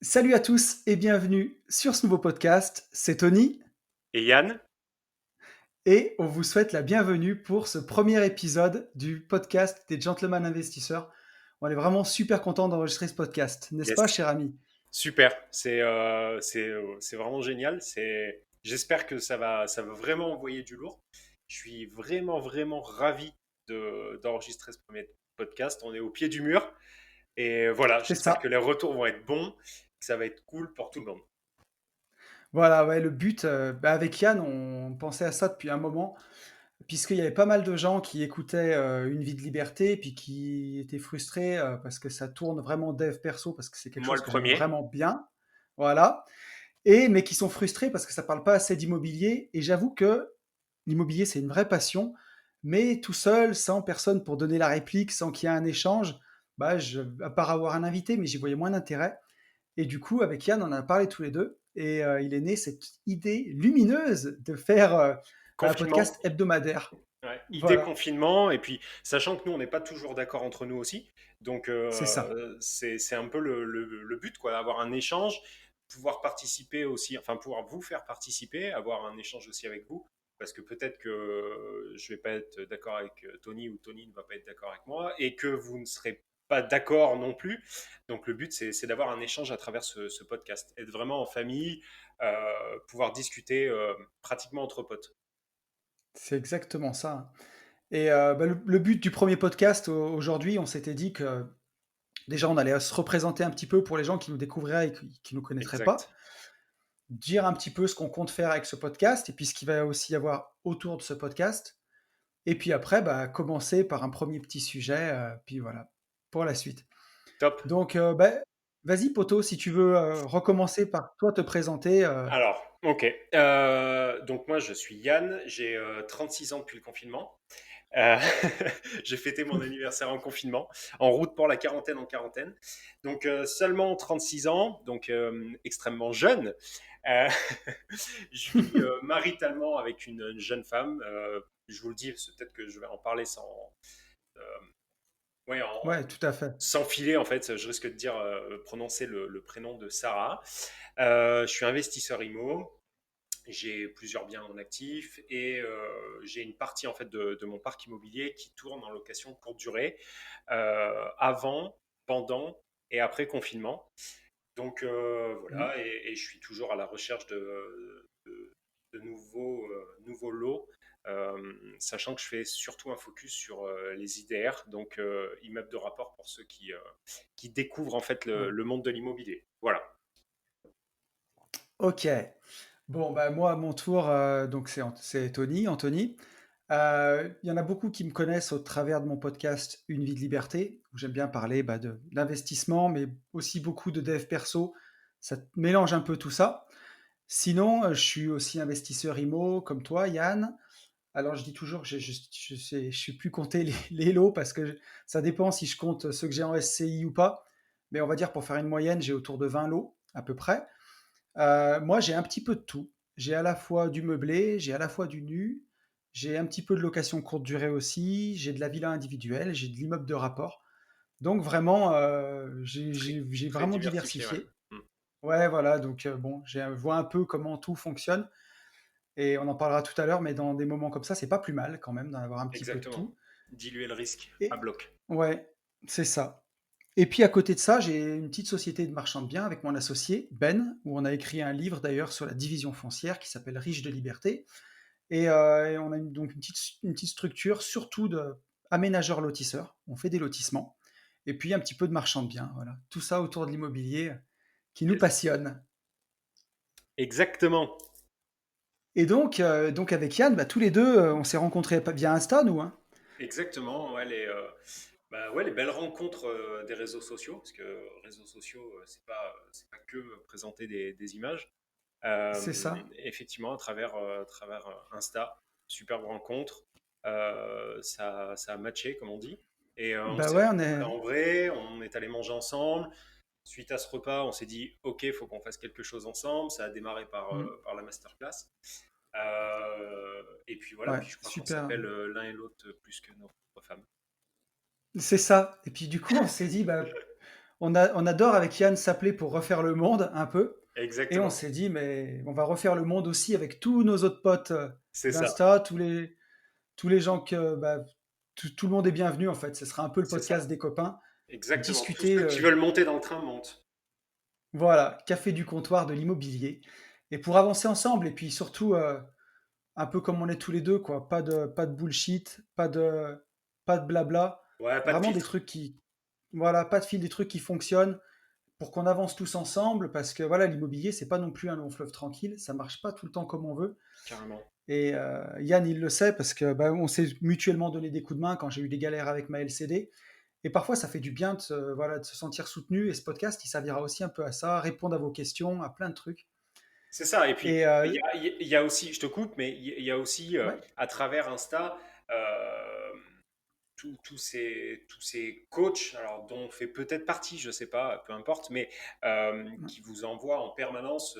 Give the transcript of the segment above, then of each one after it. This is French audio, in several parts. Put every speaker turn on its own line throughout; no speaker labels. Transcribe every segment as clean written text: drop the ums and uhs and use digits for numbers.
Salut à tous et bienvenue sur ce nouveau podcast. C'est Tony
Et Yann?
et on vous souhaite la bienvenue pour ce premier épisode du podcast des Gentlemen Investisseurs. On est vraiment super content d'enregistrer ce podcast, n'est-ce
Yes.
pas, cher ami?
Super. C'est vraiment génial. J'espère que ça va vraiment envoyer du lourd. Je suis vraiment, vraiment ravi d'enregistrer ce premier podcast. On est au pied du mur. Et voilà,
C'est
j'espère que
ça.
les retours vont être bons, que ça va être cool pour tout le monde.
Voilà, ouais, le but, avec Yann, on pensait à ça depuis un moment, puisqu'il y avait pas mal de gens qui écoutaient Une vie de liberté, puis qui étaient frustrés parce que ça tourne vraiment dev perso, parce que c'est quelque
Moi,
chose
le
que j'aime
premier.
vraiment bien. Voilà. Mais qui sont frustrés parce que ça parle pas assez d'immobilier. Et j'avoue que l'immobilier, c'est une vraie passion, mais tout seul, sans personne pour donner la réplique, sans qu'il y ait un échange, à part avoir un invité, mais j'y voyais moins d'intérêt. Et du coup, avec Yann, on en a parlé tous les deux, et il est né cette idée lumineuse de faire un
Confinement.
podcast hebdomadaire.
Ouais, idée
Voilà,
confinement, et puis sachant que nous, on n'est pas toujours d'accord entre nous aussi. Donc,
c'est ça.
c'est un peu le but, quoi, d'avoir un échange, pouvoir participer aussi, enfin, pouvoir vous faire participer, avoir un échange aussi avec vous. Parce que peut-être que je vais pas être d'accord avec Tony ou Tony ne va pas être d'accord avec moi et que vous ne serez pas d'accord non plus. Donc, le but, c'est d'avoir un échange à travers ce podcast. Être vraiment en famille, pouvoir discuter pratiquement entre potes.
C'est exactement ça. Et le but du premier podcast aujourd'hui, on s'était dit que déjà, on allait se représenter un petit peu pour les gens qui nous découvriraient et qui ne nous connaîtraient pas,
Exact.
dire un petit peu ce qu'on compte faire avec ce podcast et puis ce qu'il va aussi y avoir autour de ce podcast. Et puis après, commencer par un premier petit sujet, puis voilà, pour la suite.
Top.
Donc, vas-y, poto, si tu veux recommencer par toi te présenter.
Alors, ok. Donc moi, je suis Yann, j'ai 36 ans depuis le confinement. Euh, j'ai fêté mon anniversaire en confinement, en route pour la quarantaine en quarantaine. Donc seulement 36 ans, donc extrêmement jeune. Euh, je vis maritalement avec une jeune femme. Je vous le dis, c'est peut-être que je vais en parler euh, ouais,
Ouais, tout à fait.
sans filer en fait. Je risque de dire prononcer le prénom de Sarah. Je suis investisseur IMO. J'ai plusieurs biens en actif et j'ai une partie en fait de mon parc immobilier qui tourne en location courte durée avant, pendant et après confinement. Donc
Mm.
voilà, et je suis toujours à la recherche de nouveaux lots, sachant que je fais surtout un focus sur les IDR, donc immeubles de rapport pour ceux qui découvrent en fait
Ouais.
le monde de l'immobilier. Voilà.
Ok. Bon, moi, à mon tour, donc c'est Tony, Anthony. Il y en a beaucoup qui me connaissent au travers de mon podcast Une vie de liberté, où j'aime bien parler d'investissement, mais aussi beaucoup de dev perso. Ça mélange un peu tout ça. Sinon, je suis aussi investisseur IMO, comme toi, Yann. Alors, je dis toujours que je suis plus compter les lots parce que ça dépend si je compte ceux que j'ai en SCI ou pas. Mais on va dire, pour faire une moyenne, j'ai autour de 20 lots, à peu près. Moi, j'ai un petit peu de tout. J'ai à la fois du meublé, j'ai à la fois du nu, j'ai un petit peu de location courte durée aussi, j'ai de la villa individuelle, j'ai de l'immeuble de rapport. Donc vraiment,
Très,
j'ai
très
vraiment
diversifié, ouais.
diversifié.
Mm.
Ouais, voilà, donc bon, vois un peu comment tout fonctionne et on en parlera tout à l'heure, mais dans des moments comme ça, c'est pas plus mal quand même d'en avoir un petit peu de
Exactement.
tout.
Diluer le risque à
Et
bloc.
ouais, c'est ça. Et puis à côté de ça, j'ai une petite société de marchand de biens avec mon associé Ben, où on a écrit un livre d'ailleurs sur la division foncière qui s'appelle Riche de liberté. Et on a donc une petite structure surtout de aménageurs lotisseurs. On fait des lotissements. Et puis un petit peu de marchand de biens. Voilà. Tout ça autour de l'immobilier qui nous
Yes.
passionne.
Exactement.
Et donc avec Yann, tous les deux, on s'est rencontrés via Insta, nous, hein.
Exactement. Ouais, ouais, les belles rencontres des réseaux sociaux, parce que réseaux sociaux, c'est pas que présenter des images.
C'est ça.
Effectivement, à travers Insta, superbe rencontre. Ça a matché, comme on dit. Et on
Bah
s'est
ouais,
rencontrés en vrai, on est allé manger ensemble. Suite à ce repas, on s'est dit, OK, il faut qu'on fasse quelque chose ensemble. Ça a démarré
Mm.
par la masterclass. Et puis voilà,
Ouais,
puis je crois qu'on
super.
s'appelle l'un et l'autre plus que nos propres femmes.
C'est ça. Et puis du coup, on s'est dit, on adore avec Yann s'appeler pour refaire le monde un peu. Et on
Exactement.
s'est dit, mais on va refaire le monde aussi avec tous nos autres potes
C'est ça.
d'Insta, tous les gens que bah, tout le monde est bienvenu en fait. Ce sera un peu le
C'est ça.
podcast des copains.
Exactement. Tous
Discuter,
ceux qui veulent monter dans le train montent.
voilà, café du comptoir de l'immobilier. Et pour avancer ensemble, et puis surtout, un peu comme on est tous les deux, quoi. Pas de bullshit, pas de blabla.
Ouais, pas de
Vraiment des
filtre.
trucs qui, voilà, pas de fil, des trucs qui fonctionnent pour qu'on avance tous ensemble, parce que voilà, l'immobilier, c'est pas non plus un long fleuve tranquille, ça marche pas tout le temps comme on veut.
Carrément.
Et Yann, il le sait parce que bah, on s'est mutuellement donné des coups de main quand j'ai eu des galères avec ma LCD. Et parfois, ça fait du bien voilà, de se sentir soutenu. Et ce podcast, il servira aussi un peu à ça, répondre à vos questions, à plein de trucs.
C'est ça. Et puis,
Et
il y a aussi, je te coupe, mais il y a aussi,
ouais,
à travers Insta, tous ces coachs, alors dont on fait peut-être partie, je ne sais pas, peu importe, mais qui vous envoient en permanence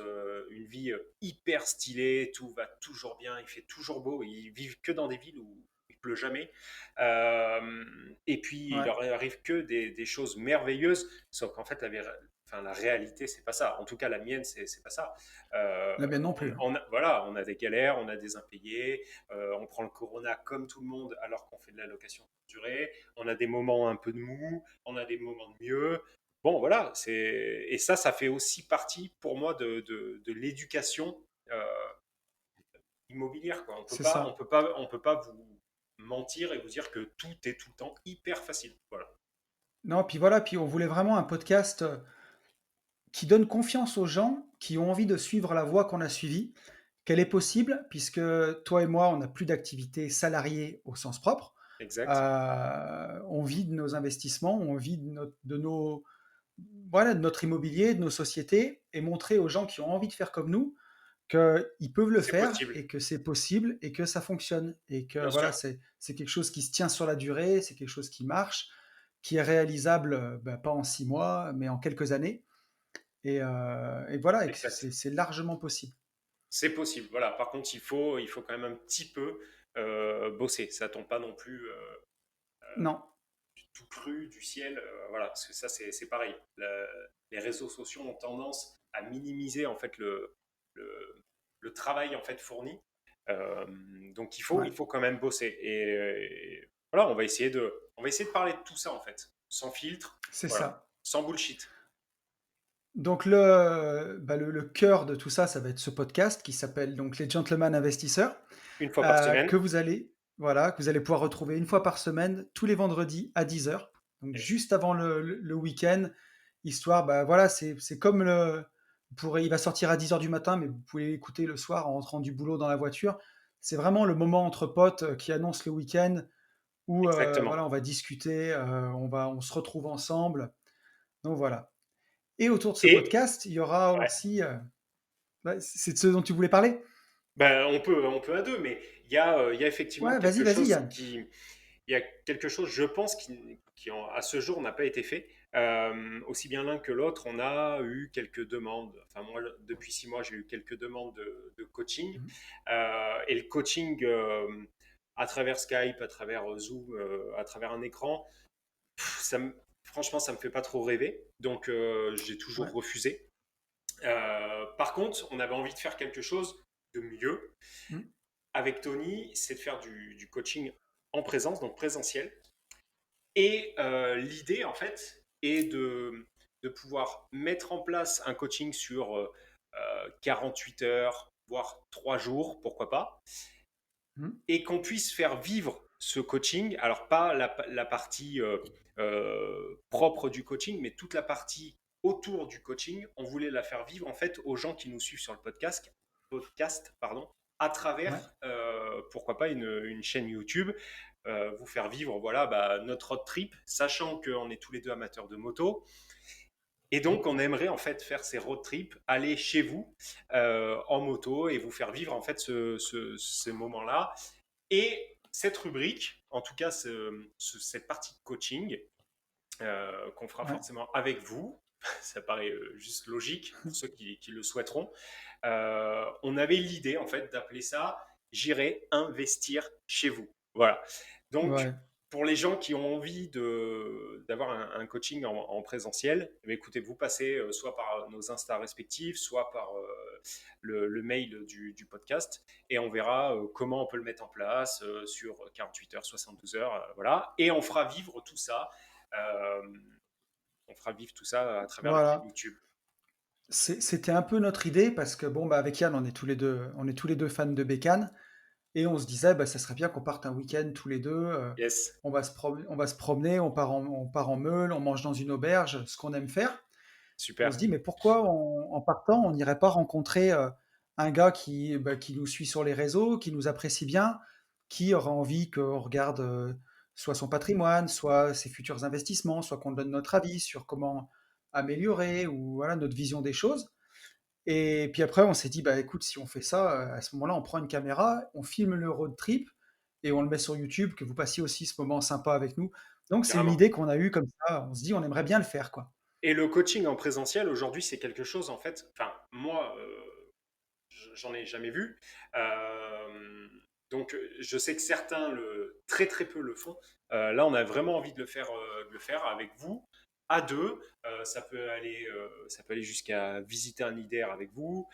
une vie hyper stylée, tout va toujours bien, il fait toujours beau, ils vivent que dans des villes où il pleut jamais. Et puis, il
ouais,
leur arrive que des choses merveilleuses, sauf qu'en fait, enfin, la réalité, c'est pas ça. En tout cas, la mienne, c'est pas ça. Euh,
la mienne non plus, hein.
voilà, on a des galères, on a des impayés, on prend le corona comme tout le monde alors qu'on fait de la location durée, on a des moments un peu de mou, on a des moments de mieux. Bon, voilà, et ça fait aussi partie pour moi de l'éducation euh, immobilière. Quoi.
C'est ça.
On peut pas vous mentir et vous dire que tout est tout le temps hyper facile. Voilà.
Non, puis voilà, puis on voulait vraiment un podcast qui donne confiance aux gens qui ont envie de suivre la voie qu'on a suivie, qu'elle est possible, puisque toi et moi, on n'a plus d'activité salariée au sens propre.
Exact.
On vit de nos investissements, on vit de nos, voilà, de notre immobilier, de nos sociétés, et montrer aux gens qui ont envie de faire comme nous qu'ils peuvent le
C'est
faire
possible.
et que c'est possible et que ça fonctionne. Et que
Bien
voilà,
sûr.
c'est quelque chose qui se tient sur la durée, c'est quelque chose qui marche, qui est réalisable bah, pas en 6 mois, mais en quelques années. Et voilà, et que
Exact.
c'est largement possible.
C'est possible. Voilà. Par contre, il faut quand même un petit peu bosser. Ça tombe pas non plus
Non,
tout cru du ciel. Voilà, parce que ça, c'est pareil. Les réseaux sociaux ont tendance à minimiser en fait le, le travail en fait fourni. Euh, donc
ouais,
il faut quand même bosser. Voilà, on va essayer de parler de tout ça en fait, sans filtre,
c'est
voilà,
ça.
sans bullshit.
Donc bah, le cœur de tout ça, ça va être ce podcast qui s'appelle donc Les Gentlemen Investisseurs,
Une fois par semaine.
que vous allez, voilà, que vous allez pouvoir retrouver une fois par semaine, tous les vendredis à 10 heures, donc
Et-
juste avant le week-end, histoire, bah voilà, c'est comme il va sortir à 10 heures du matin, mais vous pouvez l'écouter le soir en rentrant du boulot dans la voiture. C'est vraiment le moment entre potes qui annonce le week-end où
Exactement.
voilà, on va discuter, on se retrouve ensemble. Donc voilà. Et autour de ce
Et
podcast, il y aura
ouais,
aussi, ouais, c'est de ce dont tu voulais parler?
ben, on peut à deux, mais il y a effectivement
Ouais,
quelque
vas-y,
chose
Yann.
il y a quelque chose, je pense, à ce jour n'a pas été fait. Aussi bien l'un que l'autre, on a eu quelques demandes. Enfin, moi, depuis 6 mois, j'ai eu quelques demandes de coaching.
Mhm.
Et le coaching à travers Skype, à travers Zoom, à travers un écran, franchement, ça me fait pas trop rêver. Donc, j'ai toujours
Ouais.
refusé. Par contre, on avait envie de faire quelque chose de mieux
Mhm.
avec Tony, c'est de faire du coaching en présence, donc présentiel. Et l'idée, en fait, est de pouvoir mettre en place un coaching sur 48 heures, voire 3 jours, pourquoi pas,
Mhm.
et qu'on puisse faire vivre ce coaching. Alors, pas la partie propre du coaching, mais toute la partie autour du coaching. On voulait la faire vivre, en fait, aux gens qui nous suivent sur le podcast pardon, à
Ouais.
travers, pourquoi pas, une chaîne YouTube, vous faire vivre voilà, bah, notre road trip, sachant qu'on est tous les deux amateurs de moto. Et donc, on aimerait en fait faire ces road trips, aller chez vous en moto et vous faire vivre en fait ce moment-là. Et cette rubrique, en tout cas cette partie de coaching qu'on fera
Ouais.
forcément avec vous, ça paraît juste logique pour ceux qui le souhaiteront, on avait l'idée en fait d'appeler ça J'irai investir chez vous. Voilà. Donc,
Ouais.
pour les gens qui ont envie d'avoir un coaching en présentiel, eh bien, écoutez, vous passez soit par nos Insta respectifs, soit par le mail du podcast, et on verra comment on peut le mettre en place sur 48 heures, 72 heures, voilà. Et euh, on fera vivre tout ça à travers la chaîne
Voilà.
YouTube.
C'était un peu notre idée parce que bon, bah, avec Yann, on est tous les deux fans de Bécane et on se disait, bah, ça serait bien qu'on parte un week-end tous les deux.
Yes,
On va se promener, on part en Meule, on mange dans une auberge, ce qu'on aime faire. On se
super,
dit, mais pourquoi en partant, on n'irait pas rencontrer un gars qui nous suit sur les réseaux, qui nous apprécie bien, qui aura envie qu'on regarde soit son patrimoine, soit ses futurs investissements, soit qu'on donne notre avis sur comment améliorer ou voilà notre vision des choses. Et puis après, on s'est dit, bah écoute, si on fait ça, à ce moment-là, on prend une caméra, on filme le road trip et on le met sur YouTube, que vous passiez aussi ce moment sympa avec nous. Donc c'est une
carrément.
idée qu'on a eue comme ça. On se dit, on aimerait bien le faire, quoi.
Et le coaching en présentiel, aujourd'hui, c'est quelque chose, en fait, enfin, moi, j'en ai jamais vu. Donc, je sais que certains, très très peu le font. Là, on a vraiment envie de le faire avec vous, à deux. Ça peut aller jusqu'à visiter un IDR avec vous.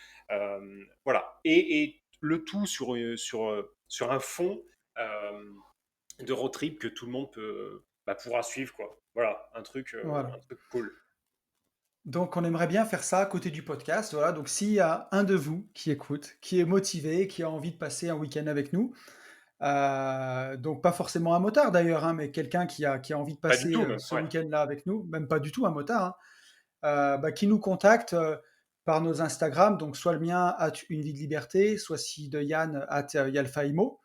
Voilà. Et le tout sur un fond de road trip que tout le monde pourra suivre, quoi. Voilà,
Voilà.
un truc cool.
Donc on aimerait bien faire ça à côté du podcast. Voilà. Donc s'il y a un de vous qui écoute, qui est motivé, qui a envie de passer un week-end avec nous, donc pas forcément un motard d'ailleurs, hein, mais quelqu'un qui a envie de
Pas du
passer
tout, même.
ce
Ouais.
week-end-là avec nous, même pas du tout un motard, hein, qui nous contacte par nos Instagram, donc soit le mien, une vie de liberté, soit si de Yann, Yalfaimo.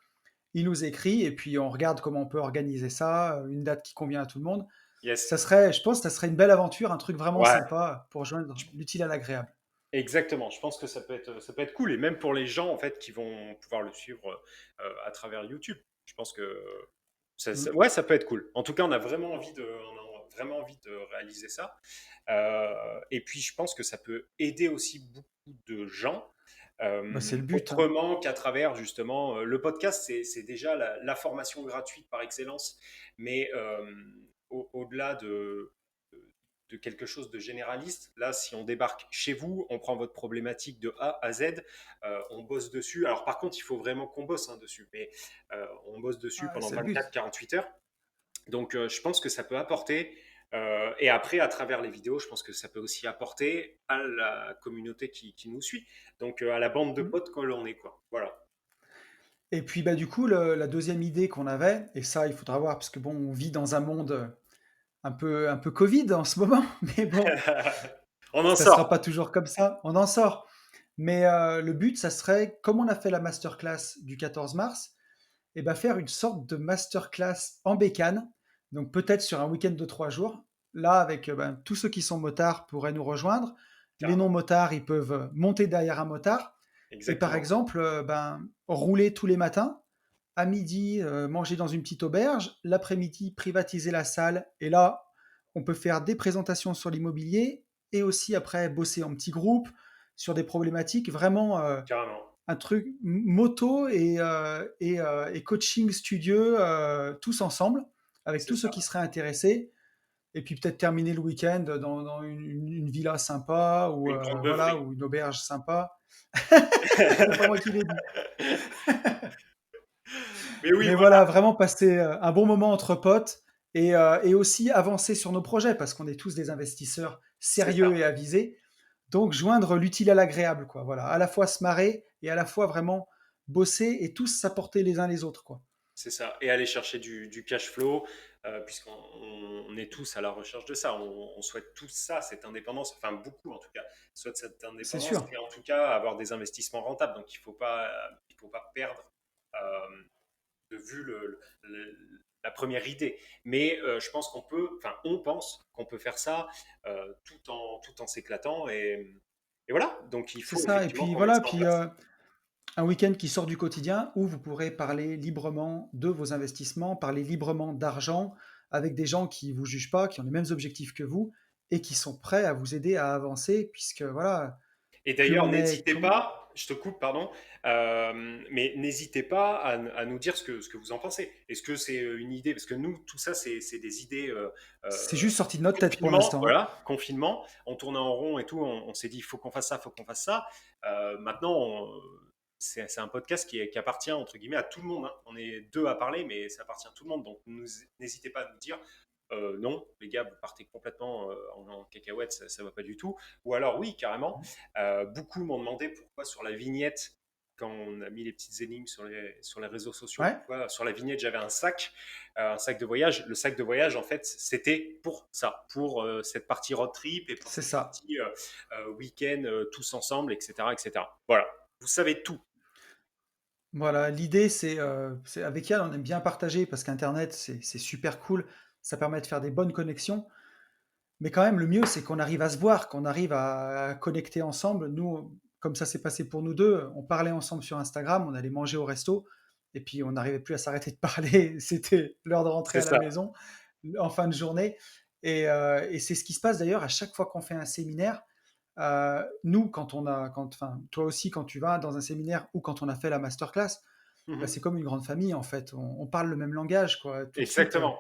Il nous écrit et puis on regarde comment on peut organiser ça, une date qui convient à tout le monde.
Yes.
Je pense que ça serait une belle aventure, un truc vraiment
Ouais.
sympa pour joindre l'utile à l'agréable.
Exactement, je pense que ça peut être cool, et même pour les gens en fait qui vont pouvoir le suivre à travers YouTube. Je pense que
Mm.
ouais, ça peut être cool. En tout cas, on a vraiment envie de réaliser ça. Et puis, je pense que ça peut aider aussi beaucoup de gens.
Bah, c'est le but, hein.
Autrement qu'à travers justement le podcast, c'est déjà la formation gratuite par excellence, mais au-delà de quelque chose de généraliste. Là, si on débarque chez vous, on prend votre problématique de A à Z, on bosse dessus. Alors par contre, il faut vraiment qu'on bosse dessus, mais on bosse dessus
Ouais,
pendant
c'est le
24
but.
48 heures. Donc je pense que ça peut apporter. Et après, à travers les vidéos, je pense que ça peut aussi apporter à la communauté qui nous suit. Donc à la bande de
Mm.
potes que l'on est, quoi. Voilà.
Et puis bah, du coup, la deuxième idée qu'on avait, et ça il faudra voir, parce que bon, on vit dans un monde un peu Covid en ce moment, mais bon,
On en
ça sera pas
sort.
toujours comme ça, on en sort. Mais le but, ça serait, comme on a fait la masterclass du 14 mars, et ben faire une sorte de masterclass en bécane, donc peut-être sur un week-end de 3 jours. Là, avec ben, tous ceux qui sont motards pourraient nous rejoindre. Les
Carrément.
non-motards, ils peuvent monter derrière un motard. Et par
Exactement.
exemple, ben, rouler tous les matins, à midi, manger dans une petite auberge, l'après-midi, privatiser la salle. Et là, on peut faire des présentations sur l'immobilier et aussi après bosser en petits groupes sur des problématiques vraiment
Carrément.
un truc moto et coaching studio tous ensemble avec
C'est
tous ceux qui
ça.
seraient intéressés et puis peut-être terminer le week-end dans une villa sympa ou
Une grande
voilà
beuverie.
ou une auberge sympa. C'est pas moi qui l'ai dit.
Mais oui,
Mais
voilà.
voilà, vraiment passer un bon moment entre potes et aussi avancer sur nos projets parce qu'on est tous des investisseurs
C'est
sérieux
ça.
et avisés. Donc joindre l'utile à l'agréable, quoi. Voilà, à la fois se marrer et à la fois vraiment bosser et tous s'apporter les uns les autres, quoi.
C'est ça. Et aller chercher du cash flow, puisqu'on on est tous à la recherche de ça. On souhaite tous ça, cette indépendance, enfin beaucoup en tout cas, souhaitent cette
C'est
indépendance
sûr.
et en tout cas avoir des investissements rentables. Donc il faut pas perdre de vue la première idée. Mais je pense on pense qu'on peut faire ça tout en s'éclatant. Et voilà. Donc il
C'est
faut
ça. Et
effectivement
puis
qu'on mette
voilà,
ça en
puis
place.
un week-end qui sort du quotidien où vous pourrez parler librement de vos investissements, parler librement d'argent avec des gens qui vous jugent pas, qui ont les mêmes objectifs que vous et qui sont prêts à vous aider à avancer, puisque voilà,
Et
plus
d'ailleurs,
on est
n'hésitez pas, je te coupe, pardon, mais n'hésitez pas à nous dire ce que vous en pensez. Est-ce que c'est une idée? Parce que nous, tout ça, c'est des idées.
c'est juste sorti de notre tête pour
Confinement,
l'instant, hein.
voilà, confinement, on tournait en rond et tout, on s'est dit, il faut qu'on fasse ça, il faut qu'on fasse ça. Maintenant, c'est un podcast qui appartient, entre guillemets, à tout le monde, hein. On est deux à parler, mais ça appartient à tout le monde. Donc, n'hésitez pas à nous dire, non, les gars, vous partez complètement en cacahuète, ça va pas du tout. Ou alors, oui, carrément. Beaucoup m'ont demandé pourquoi sur la vignette, quand on a mis les petites énigmes sur les réseaux sociaux,
Ouais,
pourquoi sur la vignette j'avais un sac de voyage. Le sac de voyage, en fait, c'était pour ça, pour cette partie road trip et pour
c'est
cette
ça.
partie week-end tous ensemble, etc., etc. Voilà, vous savez tout.
Voilà, l'idée, c'est avec Yann, on aime bien partager parce qu'Internet, c'est super cool. Ça permet de faire des bonnes connexions. Mais quand même, le mieux, c'est qu'on arrive à se voir, qu'on arrive à connecter ensemble. Nous, comme ça s'est passé pour nous deux, on parlait ensemble sur Instagram, on allait manger au resto, et puis on n'arrivait plus à s'arrêter de parler. C'était l'heure de rentrer
C'est
à la
ça.
maison en fin de journée. Et c'est ce qui se passe d'ailleurs à chaque fois qu'on fait un séminaire. Nous, enfin, toi aussi, quand tu vas dans un séminaire ou quand on a fait la masterclass, bah,
Mhm.
c'est comme une grande famille en fait. On parle le même langage, quoi. Tout de suite,
Exactement.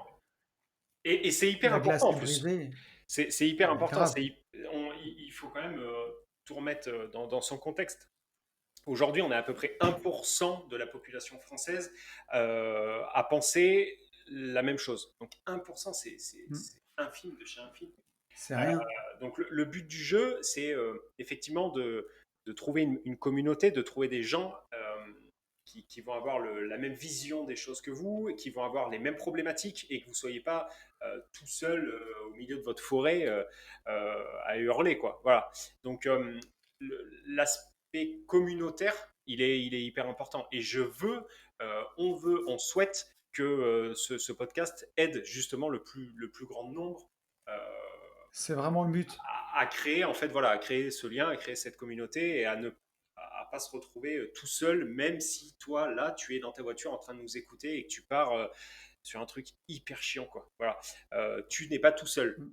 Et c'est hyper
la
important
glace
en
est
plus.
brisée.
C'est hyper
Mais
important.
grave,
Il faut quand même tout remettre dans son contexte. Aujourd'hui, on est à peu près 1% de la population française à penser la même chose. Donc 1%,
Mm.
c'est infime de chez infime.
C'est
Euh,
rien.
donc le but du jeu, c'est effectivement de trouver une communauté, de trouver des gens qui vont avoir la même vision des choses que vous, et qui vont avoir les mêmes problématiques, et que vous ne soyez pas tout seul au milieu de votre forêt à hurler, quoi. Voilà. Donc l'aspect communautaire, il est hyper important. Et on souhaite que ce podcast aide justement le plus grand nombre euh,
C'est vraiment le but.
à créer en fait voilà, à créer ce lien, à créer cette communauté et à pas se retrouver tout seul, même si toi là tu es dans ta voiture en train de nous écouter et que tu pars sur un truc hyper chiant quoi. Voilà, tu n'es pas tout seul.
Mm.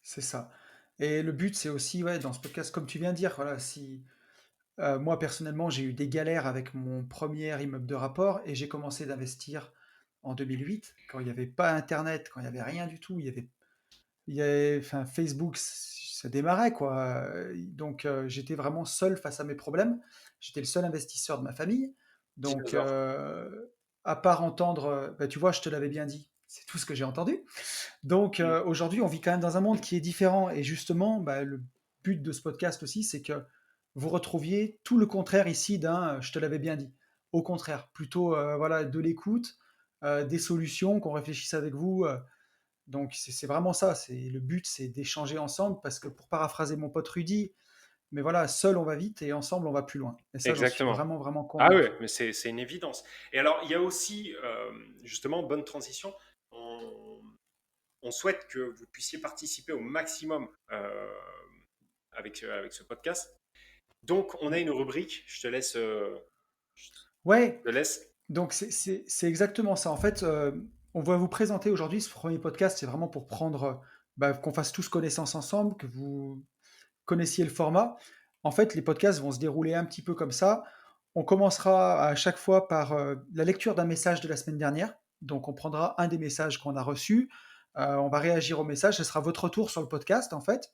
C'est ça. Et le but, c'est aussi, ouais, dans ce podcast, comme tu viens de dire, voilà, si moi personnellement, j'ai eu des galères avec mon premier immeuble de rapport et j'ai commencé d'investir en 2008, quand il n'y avait pas Internet, quand il n'y avait rien du tout, enfin, Facebook, ça démarrait, quoi. Donc, j'étais vraiment seul face à mes problèmes. J'étais le seul investisseur de ma famille. Donc,
Dinosaure.
à part entendre, bah, tu vois, je te l'avais bien dit, c'est tout ce que j'ai entendu. Donc,
Mm.
aujourd'hui, on vit quand même dans un monde qui est différent. Et justement, bah, le but de ce podcast aussi, c'est que vous retrouviez tout le contraire ici d'un je te l'avais bien dit. Au contraire, plutôt voilà, de l'écoute, des solutions, qu'on réfléchisse avec vous. Donc, c'est vraiment ça. Le but, c'est d'échanger ensemble parce que pour paraphraser mon pote Rudy, mais voilà, seul on va vite et ensemble on va plus loin. Et ça, j'en suis
Exactement.
vraiment, vraiment
Ah ouais,
convaincu.
mais c'est une évidence. Et alors il y a aussi justement bonne transition. On, on souhaite que vous puissiez participer au maximum avec ce podcast. Donc, on a
Mm.
une rubrique. Je
Ouais,
te laisse.
donc c'est exactement ça. En fait, on va vous présenter aujourd'hui ce premier podcast. C'est vraiment pour prendre, bah, qu'on fasse tous connaissance ensemble, que vous connaissiez le format. En fait, les podcasts vont se dérouler un petit peu comme ça. On commencera à chaque fois par la lecture d'un message de la semaine dernière. Donc, on prendra un des messages qu'on a reçus. On va réagir au message. Ce sera votre tour sur le podcast, en fait.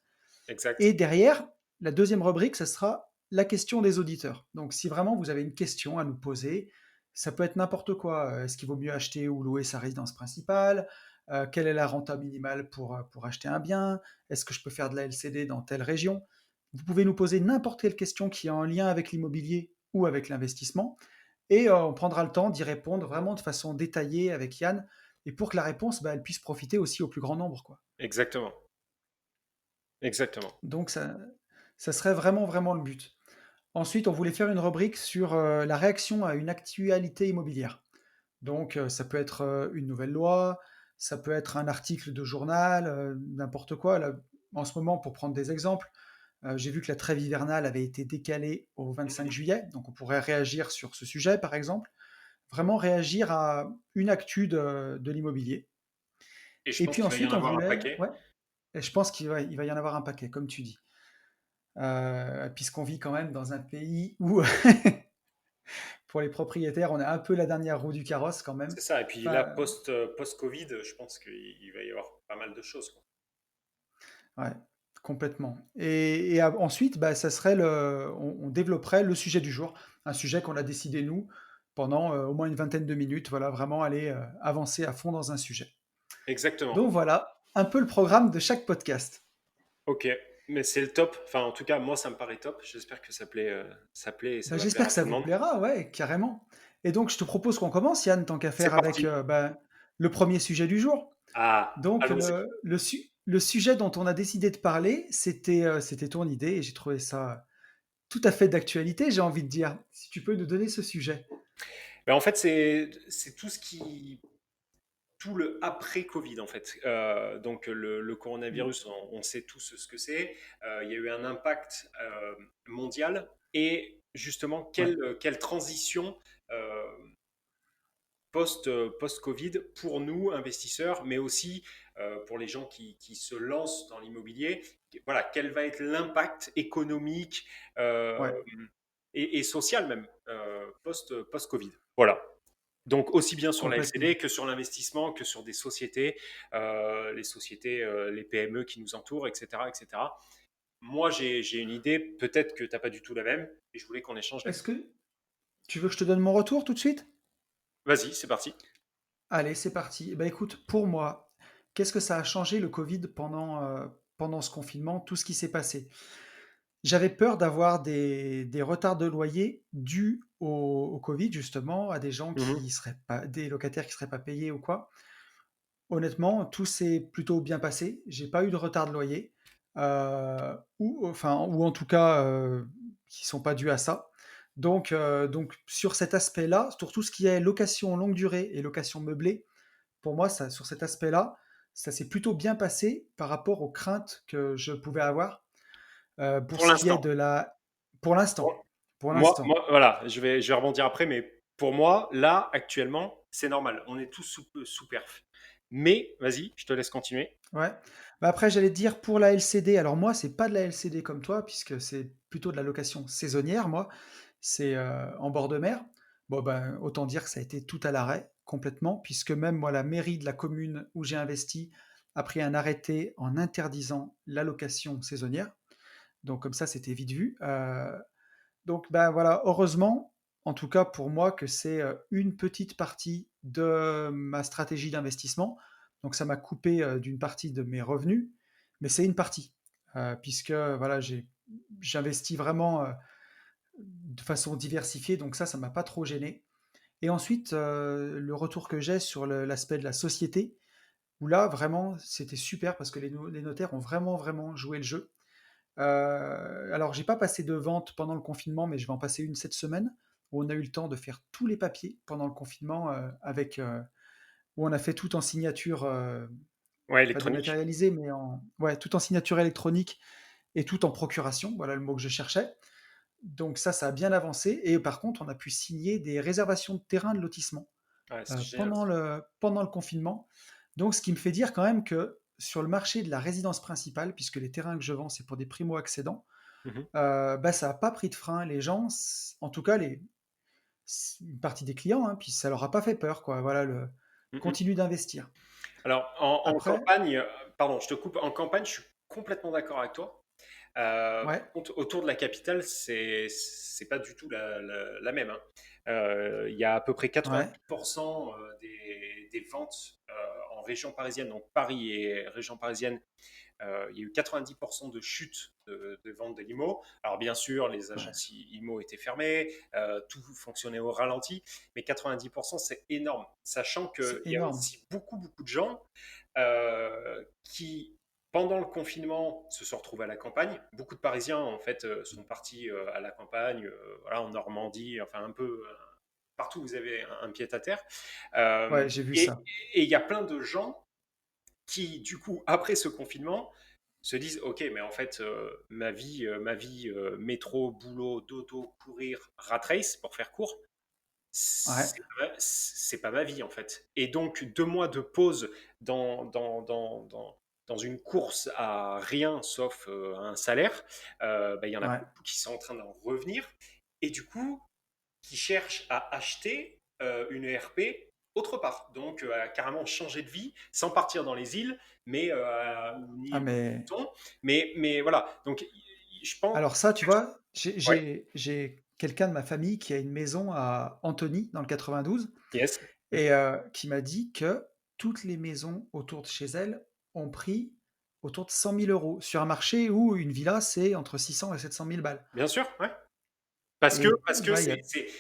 Exact.
Et derrière, la deuxième rubrique, ce sera la question des auditeurs. Donc, si vraiment vous avez une question à nous poser, ça peut être n'importe quoi. Est-ce qu'il vaut mieux acheter ou louer sa résidence principale? Quelle est la renta minimale pour acheter un bien? Est-ce que je peux faire de la LCD dans telle région? Vous pouvez nous poser n'importe quelle question qui est en lien avec l'immobilier ou avec l'investissement. Et on prendra le temps d'y répondre vraiment de façon détaillée avec Yann. Et pour que la réponse, bah, elle puisse profiter aussi au plus grand nombre, quoi.
Exactement. Exactement.
Donc, ça serait vraiment, vraiment le but. Ensuite, on voulait faire une rubrique sur la réaction à une actualité immobilière. Donc, ça peut être une nouvelle loi, ça peut être un article de journal, n'importe quoi. Là, en ce moment, pour prendre des exemples, j'ai vu que la trêve hivernale avait été décalée au 25
Mhm.
juillet, donc on pourrait réagir sur ce sujet, par exemple. Vraiment réagir à une actu de l'immobilier.
Et je
Et
pense
puis
qu'il va y en
ensuite, on
avoir un
voulait,
paquet.
ouais, et je pense qu'il va y en avoir un paquet, comme tu dis. puisqu'on vit quand même dans un pays où, pour les propriétaires, on est un peu la dernière roue du carrosse quand même.
C'est ça. Et puis là,
Enfin,
post-Covid, je pense qu'il va y avoir pas mal de choses, quoi.
ouais, complètement. Et ensuite, bah, ça serait on développerait le sujet du jour, un sujet qu'on a décidé nous pendant au moins une vingtaine de minutes. Voilà, vraiment aller avancer à fond dans un sujet.
Exactement.
Donc voilà, un peu le programme de chaque podcast.
Ok. Mais c'est le top. Enfin, en tout cas, moi, ça me paraît top. J'espère que ça plaît et ça
Ben,
va plaire
j'espère
à
que ça
tout le
vous
monde.
plaira, ouais, carrément. Et donc, je te propose qu'on commence, Yann, tant qu'à
C'est
faire avec
parti.
ben, le premier sujet du jour.
Ah,
Donc,
allons-y.
le sujet dont on a décidé de parler, c'était ton idée et j'ai trouvé ça tout à fait d'actualité, j'ai envie de dire. Si tu peux nous donner ce sujet.
Ben, en fait, c'est tout le après Covid en fait. Donc le
Mm.
coronavirus, on sait tous ce que c'est. Il y a eu un impact mondial et justement
Ouais,
quelle transition euh, post-Covid pour nous investisseurs, mais aussi pour les gens qui se lancent dans l'immobilier. Voilà, quel va être l'impact économique
ouais,
et social même post-Covid. Voilà. Donc aussi bien sur la
complètement.
LCD que sur l'investissement, que sur des sociétés, les sociétés, les PME qui nous entourent, etc. etc. Moi, j'ai une idée, peut-être que tu n'as pas du tout la même, et je voulais qu'on échange
Est-ce
là-dessus.
que tu veux que je te donne mon retour tout de suite?
Vas-y, c'est parti.
Allez, c'est parti. Eh ben, écoute, pour moi, qu'est-ce que ça a changé le Covid pendant ce confinement, tout ce qui s'est passé? J'avais peur d'avoir des retards de loyer dus au Covid, justement, à des gens
Mhm.
qui seraient pas, des locataires qui seraient pas payés ou quoi. Honnêtement, tout s'est plutôt bien passé. J'ai pas eu de retard de loyer, ou en tout cas, qui sont pas dus à ça. Donc sur cet aspect-là, sur tout ce qui est location longue durée et location meublée, pour moi, ça, sur cet aspect-là, ça s'est plutôt bien passé par rapport aux craintes que je pouvais avoir. Pour
Pour
ce qui est
l'instant.
de la, pour l'instant,
Pour-
pour l'instant,
voilà, je vais rebondir après, mais pour moi, là, actuellement, c'est normal. On est tous sous perf. Mais, vas-y, je te laisse continuer.
ouais. Bah après, j'allais te dire pour la LCD. Alors moi, c'est pas de la LCD comme toi, puisque c'est plutôt de la location saisonnière. Moi, c'est en bord de mer. Bon ben, autant dire que ça a été tout à l'arrêt complètement, puisque même moi, la mairie de la commune où j'ai investi a pris un arrêté en interdisant la location saisonnière. Donc comme ça, c'était vite vu. Donc ben voilà, heureusement, en tout cas pour moi, que c'est une petite partie de ma stratégie d'investissement. Donc ça m'a coupé d'une partie de mes revenus, mais c'est une partie, puisque voilà, j'investis vraiment de façon diversifiée, donc ça m'a pas trop gêné. Et ensuite, le retour que j'ai sur l'aspect de la société, où là, vraiment, c'était super parce que les notaires ont vraiment, vraiment joué le jeu. Alors, j'ai pas passé de vente pendant le confinement, mais je vais en passer une cette semaine, où on a eu le temps de faire tous les papiers pendant le confinement, où on a fait tout en signature,
Ouais,
pas
électronique.
dématérialisée, mais ouais, tout en signature électronique et tout en procuration. Voilà le mot que je cherchais. Donc ça a bien avancé. Et par contre, on a pu signer des réservations de terrain de lotissement
Ouais, c'est génial.
pendant le confinement. Donc, ce qui me fait dire quand même que sur le marché de la résidence principale, puisque les terrains que je vends, c'est pour des primo-accédants,
Mhm.
bah, ça n'a pas pris de frein. Les gens, en tout cas, une partie des clients, hein, puis ça leur a pas fait peur, quoi. Voilà,
Mhm.
continue d'investir.
Alors, en
Après,
campagne, pardon, je te coupe, en campagne, je suis complètement d'accord avec toi.
ouais,
Par contre, autour de la capitale, c'est pas du tout la même, hein. Il y a à peu près
ouais,
90% des ventes en région parisienne, donc Paris et région parisienne. Il y a eu 90% de chute de vente de l'IMO. Alors bien sûr, les
ouais,
agences IMO étaient fermées, tout fonctionnait au ralenti, mais 90% c'est énorme, sachant qu'il
c'est
y a
énorme.
aussi beaucoup, beaucoup de gens qui, pendant le confinement, se sont retrouvés à la campagne. Beaucoup de Parisiens, en fait, sont partis à la campagne, voilà, en Normandie, enfin un peu partout où vous avez un pied à terre.
Ouais, j'ai vu
Et
ça.
et il y a plein de gens qui, du coup, après ce confinement, se disent, OK, mais en fait, ma vie métro, boulot, dodo, courir, rat race, pour faire court,
Ouais,
c'est pas ma vie, en fait. Et donc, 2 mois de pause dans dans une course à rien sauf un salaire, bah, il y en a
Ouais.
beaucoup qui sont en train d'en revenir et du coup, qui cherchent à acheter une ERP autre part. Donc, à carrément changer de vie sans partir dans les îles, mais
Ah,
ni
mais
ton. Mais voilà. Donc, je pense.
alors ça, tu vois,
Ouais,
j'ai quelqu'un de ma famille qui a une maison à Antony, dans le 92,
yes.
et qui m'a dit que toutes les maisons autour de chez elle ont pris autour de 100 000 € sur un marché où une villa, c'est entre 600 et 700 000 balles.
Bien sûr, ouais. Parce que
Ouais, il y a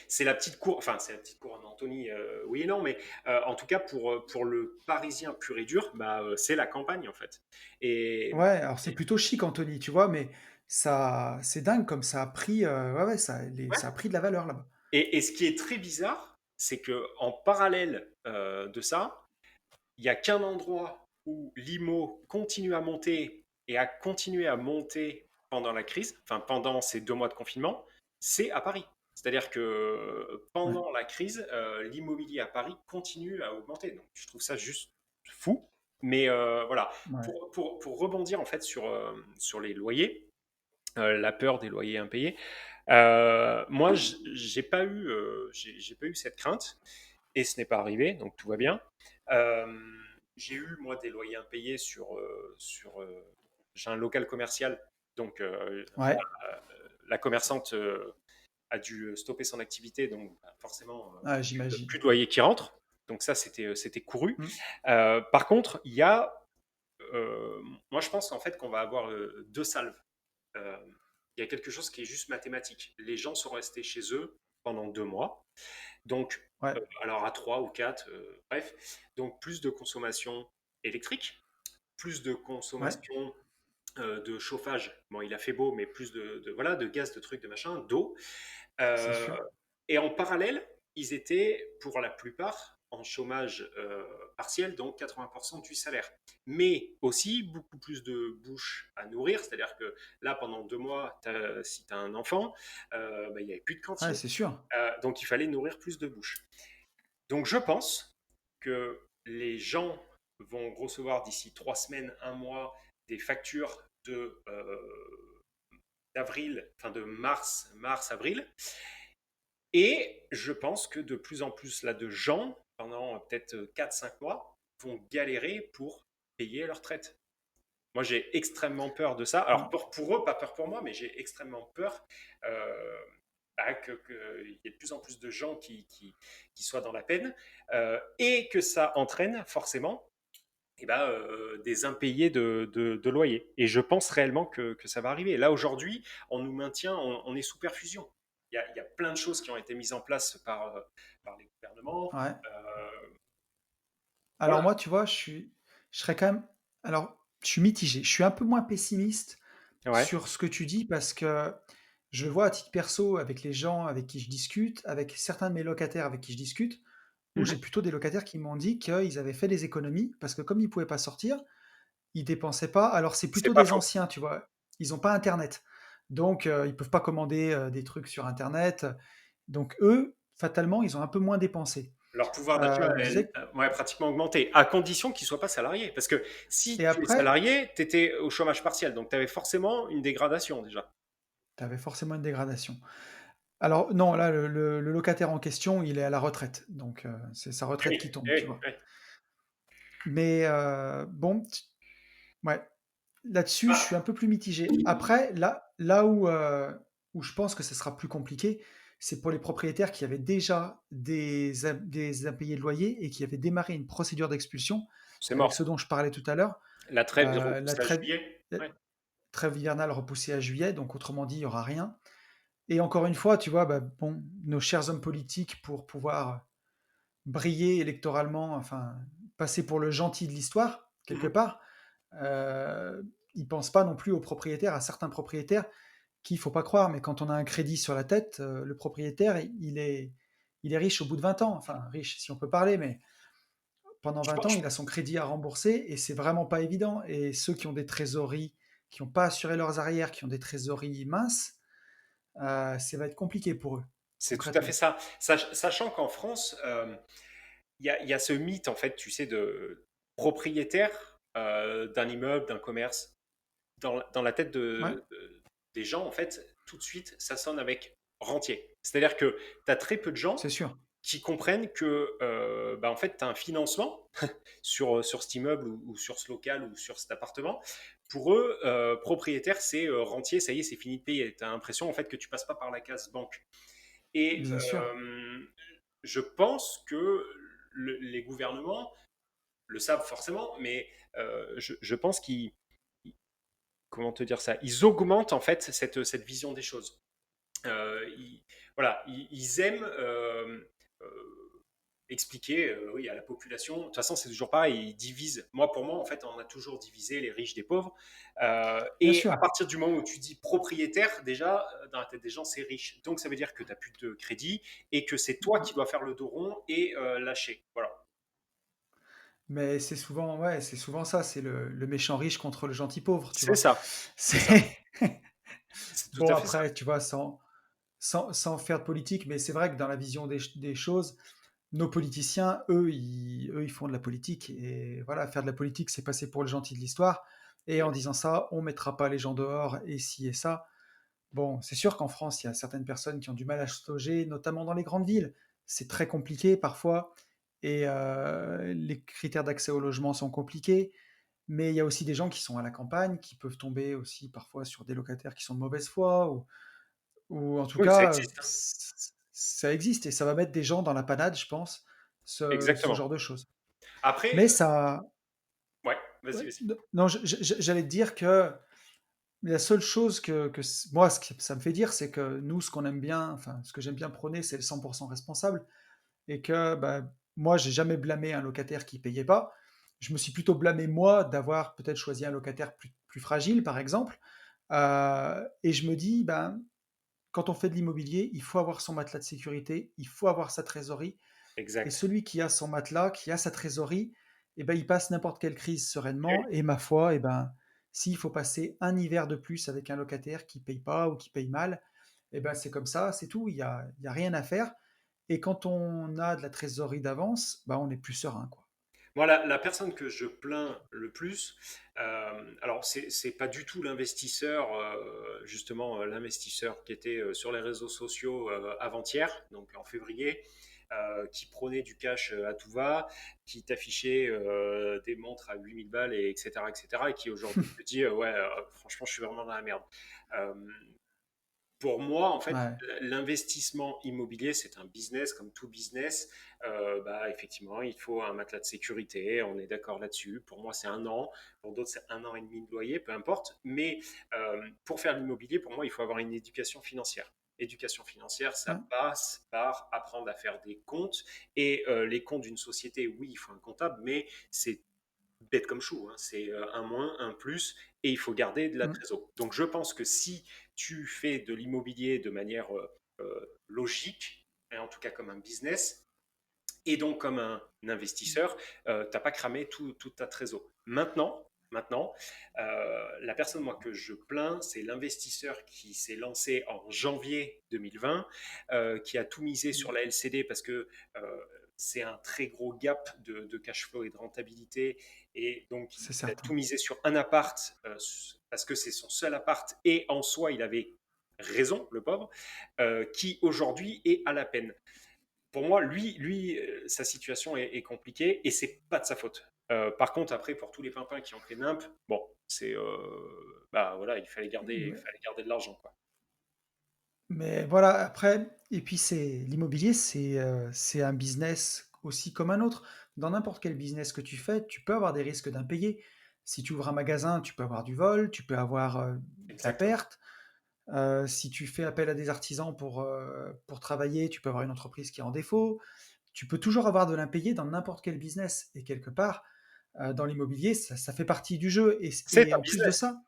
c'est la petite cour, enfin c'est la petite cour en Antony, oui et non, mais en tout cas pour le Parisien pur et dur, bah, c'est la campagne en fait. Et,
ouais, alors c'est plutôt chic Antony, tu vois? Mais ça c'est dingue comme ça a pris, ouais, ouais,
ouais.
ça a pris de la valeur là-bas.
Et ce qui est très bizarre, c'est que en parallèle de ça, il n'y a qu'un endroit où l'IMO continue à monter et a continué à monter pendant la crise, enfin pendant ces 2 mois de confinement, c'est à Paris. C'est-à-dire que
Ouais,
pendant la crise, l'immobilier à Paris continue à augmenter. Donc je trouve ça juste fou. Mais voilà,
ouais,
pour rebondir en fait sur les loyers, la peur des loyers impayés, moi j'ai pas eu cette crainte et ce n'est pas arrivé, donc tout va bien. Euh, j'ai eu, moi, des loyers impayés j'ai un local commercial, donc
ouais.
la commerçante a dû stopper son activité, donc bah, forcément,
Ah,
plus
j'imagine.
de loyer qui rentre. Donc ça, c'était couru.
Mmh.
Par contre, euh, moi, je pense en fait qu'on va avoir 2 salves. Euh, il y a quelque chose qui est juste mathématique. Les gens sont restés chez eux pendant 2 mois. Donc,
Ouais,
alors à 3 ou 4, bref. Donc, plus de consommation électrique, plus de
ouais,
consommation de chauffage. Bon, il a fait beau, mais plus voilà, de gaz, de trucs, de machin, d'eau.
c'est
Euh,
sûr.
et en parallèle, ils étaient pour la plupart en chômage partiel, donc 80% du salaire. Mais aussi beaucoup plus de bouches à nourrir, c'est-à-dire que là, pendant 2 mois, si tu as un enfant, bah, il n'y avait plus de
Ouais,
cantine.
c'est sûr.
Donc il fallait nourrir plus de bouches. Donc je pense que les gens vont recevoir d'ici 3 semaines, un mois, des factures d'avril, enfin de mars-avril, et je pense que de plus en plus là de gens, pendant peut-être 4 5 mois, vont galérer pour payer leur retraite. Moi, j'ai extrêmement peur de ça. Alors,
Alors
pour eux, pas peur pour moi, mais j'ai extrêmement peur bah, qu'il y ait de plus en plus de gens qui soient dans la peine et que ça entraîne forcément bah, des impayés de loyer. Et je pense réellement que ça va arriver. Là, aujourd'hui, on nous maintient, on est sous perfusion. Il y a plein de choses qui ont été mises en place par les gouvernements.
ouais.
Euh,
Alors
voilà.
moi, tu vois, je serais quand même alors, je suis mitigé. Je suis un peu moins pessimiste
Ouais.
sur ce que tu dis parce que je vois à titre perso avec les gens avec qui je discute, avec certains de mes locataires avec qui je discute, où
Mhm.
j'ai plutôt des locataires qui m'ont dit qu'ils avaient fait des économies parce que comme ils pouvaient pas sortir, ils dépensaient pas. Alors c'est
C'est
plutôt
pas
des
faux.
anciens, tu vois? Ils ont pas internet. Donc ils peuvent pas commander, des trucs sur internet. Donc eux, fatalement, ils ont un peu moins dépensé.
Leur pouvoir d'achat
Ils me disaient
ouais, pratiquement augmenté, à condition qu'ils ne soient pas salariés. Parce que si
et
tu es
après,
salarié, tu étais au chômage partiel, donc tu avais forcément une dégradation déjà.
tu avais forcément une dégradation. Alors non, là, le locataire en question, il est à la retraite, donc c'est sa retraite
Oui,
qui tombe, tu
oui,
vois?
oui.
Mais bon, ouais, là-dessus, je suis un
Ah,
peu plus mitigé. Après, là où je pense que ce sera plus compliqué, c'est pour les propriétaires qui avaient déjà des impayés de loyer et qui avaient démarré une procédure d'expulsion
c'est
avec ce
mort.
dont je parlais tout à l'heure.
La trêve est
La
repoussée à
trêve
juillet.
la
Ouais.
trêve hivernale repoussée à juillet, donc autrement dit, il y aura rien. Et encore une fois, tu vois, bah, bon, nos chers hommes politiques, pour pouvoir briller électoralement, enfin, passer pour le gentil de l'histoire, quelque
Mhm.
part, ils pensent pas non plus aux propriétaires, à certains propriétaires, qui, faut pas croire, mais quand on a un crédit sur la tête, le propriétaire, il est riche au bout de 20 ans. Enfin, riche, si on peut parler, mais pendant
Je
20
pense-
ans,
je-
il a son crédit à rembourser et c'est vraiment pas évident. Et ceux qui ont des trésoreries, qui n'ont pas assuré leurs arrières, qui ont des trésoreries minces, ça va être compliqué pour eux,
C'est tout à fait
concrètement.
ça. Sachant qu'en France, il y a ce mythe, en fait, tu sais, de propriétaire. d'un immeuble, d'un commerce, dans la tête
Ouais,
des gens, en fait, tout de suite, ça sonne avec rentier. C'est-à-dire que tu as très peu de
c'est
gens
sûr.
qui comprennent que, bah, en fait, tu as un financement sur cet immeuble ou sur ce local ou sur cet appartement. Pour eux, propriétaire, c'est rentier, ça y est, c'est fini de payer. Tu as l'impression en fait que tu passes pas par la case banque. Et
Bien sûr.
je pense que les gouvernements le savent forcément, mais je pense qu'ils, comment te dire ça, ils augmentent en fait cette vision des choses. Ils, voilà, ils aiment expliquer oui, à la population. De toute façon, c'est toujours pareil, ils divisent. Moi, pour moi, en fait, on a toujours divisé les riches des pauvres.
Bien
Et à
sûr.
partir du moment où tu dis propriétaire, déjà, dans la tête des gens, c'est riche. Donc, ça veut dire que tu n'as plus de crédit et que c'est toi qui dois faire le dos rond et lâcher. Voilà.
Mais c'est souvent, ouais, c'est souvent ça, c'est le méchant riche contre le gentil pauvre, tu
C'est
vois.
ça. C'est ça.
C'est
C'est tout
bon
à fait ça.
après, tu vois, sans faire de politique, mais c'est vrai que dans la vision des choses, nos politiciens, eux, ils font de la politique. Et voilà, faire de la politique, c'est passer pour le gentil de l'histoire. Et en disant ça, on mettra pas les gens dehors et ci et ça. Bon, c'est sûr qu'en France, il y a certaines personnes qui ont du mal à se loger, notamment dans les grandes villes. C'est très compliqué parfois. Et les critères d'accès au logement sont compliqués. Mais il y a aussi des gens qui sont à la campagne, qui peuvent tomber aussi parfois sur des locataires qui sont de mauvaise foi, ou en tout
Oui, ça
cas,
existe, hein.
ça existe et ça va mettre des gens dans la panade, je pense, ce
Exactement.
genre de choses.
Après,
Mais ça,
ouais,
ouais,
vas-y, vas-y.
non, j'allais te dire que la seule chose moi, ce que ça me fait dire, c'est que nous, ce qu'on aime bien, enfin, ce que j'aime bien prôner, c'est le 100% responsable. Et que bah, moi, j'ai jamais blâmé un locataire qui payait pas. Je me suis plutôt blâmé moi d'avoir peut-être choisi un locataire plus fragile, par exemple. Et je me dis, ben, quand on fait de l'immobilier, il faut avoir son matelas de sécurité, il faut avoir sa trésorerie. Et
Exact.
celui qui a son matelas, qui a sa trésorerie, eh ben, il passe n'importe quelle crise
Eh
sereinement.
oui.
Et ma foi, eh ben, s'il faut passer un hiver de plus avec un locataire qui paye pas ou qui paye mal, eh ben, c'est comme ça, c'est tout. Il y a rien à faire. Et quand on a de la trésorerie d'avance, bah, on est plus serein, quoi.
Moi, la personne que je plains le plus, alors c'est pas du tout l'investisseur, justement l'investisseur qui était sur les réseaux sociaux avant-hier, donc en février, qui prenait du cash à tout va, qui t'affichait des montres à 8000 balles, et etc., etc., et qui aujourd'hui te dit ouais, franchement, je suis vraiment dans la merde. Euh, pour moi, en fait,
Ouais.
l'investissement immobilier, c'est un business comme tout business. Bah, effectivement, il faut un matelas de sécurité, on est d'accord là-dessus. Pour moi, c'est un an. Pour d'autres, c'est un an et demi de loyer, peu importe. Mais pour faire l'immobilier, pour moi, il faut avoir une éducation financière. Éducation financière, ça
Ouais.
passe par apprendre à faire des comptes. Et les comptes d'une société, oui, il faut un comptable, mais c'est bête comme chou, hein. C'est un moins, un plus, et il faut garder de la
Mm.
trésor. Donc je pense que si tu fais de l'immobilier de manière logique, et en tout cas comme un business, et donc comme un investisseur, tu n'as pas cramé toute ta trésor. Maintenant, la personne moi que je plains, c'est l'investisseur qui s'est lancé en janvier 2020, qui a tout misé sur la LCD parce que c'est un très gros gap de cash flow et de rentabilité, et donc
C'est
il a tout
certain.
misé sur un appart parce que c'est son seul appart, et en soi il avait raison, le pauvre, qui aujourd'hui est à la peine. Pour moi, lui sa situation est compliquée et c'est pas de sa faute. Par contre, après, pour tous les pimpins qui ont fait nimp, bon, c'est bah voilà, il
Mais,
fallait garder de l'argent, quoi.
mais voilà, après, et puis l'immobilier, c'est un business aussi comme un autre. Dans n'importe quel business que tu fais, tu peux avoir des risques d'impayés. Si tu ouvres un magasin, tu peux avoir du vol, tu peux avoir de la
Exactement.
perte. Si tu fais appel à des artisans pour travailler, tu peux avoir une entreprise qui est en défaut. Tu peux toujours avoir de l'impayé dans n'importe quel business. Et quelque part, dans l'immobilier, ça fait partie du jeu. Et,
C'est
et
un
en plus de
business.
ça,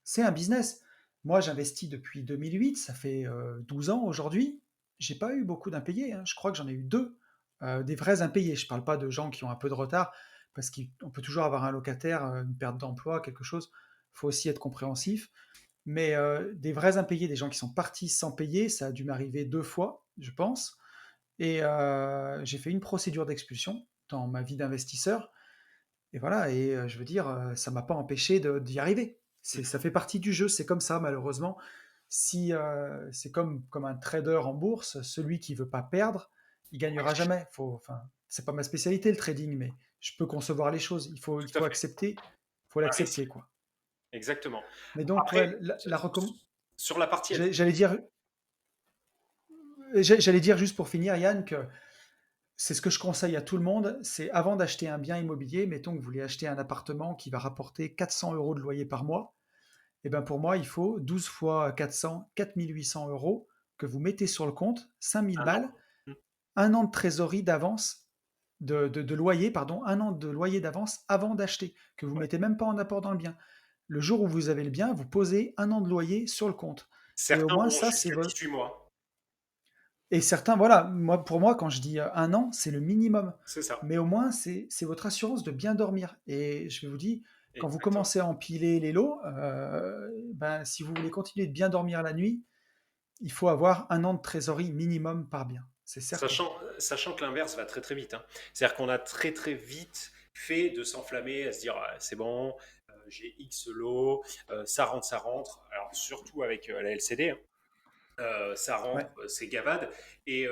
c'est un business. Moi, j'investis depuis 2008, ça fait 12 ans aujourd'hui. J'ai pas eu beaucoup d'impayés, hein. Je crois que j'en ai eu deux, des vrais impayés. Je parle pas de gens qui ont un peu de retard, parce qu'on peut toujours avoir un locataire, une perte d'emploi, quelque chose. Il faut aussi être compréhensif. Mais des vrais impayés, des gens qui sont partis sans payer, ça a dû m'arriver deux fois, je pense. Et j'ai fait une procédure d'expulsion dans ma vie d'investisseur. et voilà et je veux dire, ça m'a pas empêché d'y arriver. Ça fait partie du jeu, c'est comme ça malheureusement. Si, c'est comme un trader en bourse, celui qui veut pas perdre, il gagnera jamais. C'est pas ma spécialité le trading, mais je peux concevoir les choses. Il
Tout à
faut
fait.
accepter, faut
Un risque,
l'accepter, quoi.
exactement.
Mais donc
Après,
ouais, la recomm
sur la partie
j'allais dire j'allais dire juste pour finir Yann que c'est ce que je conseille à tout le monde, c'est avant d'acheter un bien immobilier, mettons que vous voulez acheter un appartement qui va rapporter 400 € de loyer par mois, et ben pour moi, il faut 12 fois 400, 4 800 € que vous mettez sur le compte, 5 000
un
balles,
an. Mmh.
un an de trésorerie d'avance, de loyer, pardon, un an de loyer d'avance avant d'acheter, que vous
Ouais.
mettez même pas en apport dans le bien. Le jour où vous avez le bien, vous posez un an de loyer sur le compte. Et au
Certains
moins,
vont
ça, c'est
jusqu'à
votre.
18 mois.
Et certains, voilà, moi, pour moi, quand je dis un an, c'est le minimum.
C'est ça,
Mais au moins, c'est votre assurance de bien dormir. Et je vous dis, quand vous
exactement.
commencez à empiler les lots, ben, si vous voulez continuer de bien dormir la nuit, il faut avoir un an de trésorerie minimum par bien. C'est certain.
Sachant que l'inverse va très très vite, hein. C'est-à-dire qu'on a très très vite fait de s'enflammer, à se dire ah, c'est bon, j'ai X lots, ça rentre. Alors surtout avec la LCD, hein. Ça
Ouais.
rentre, c'est gavade, et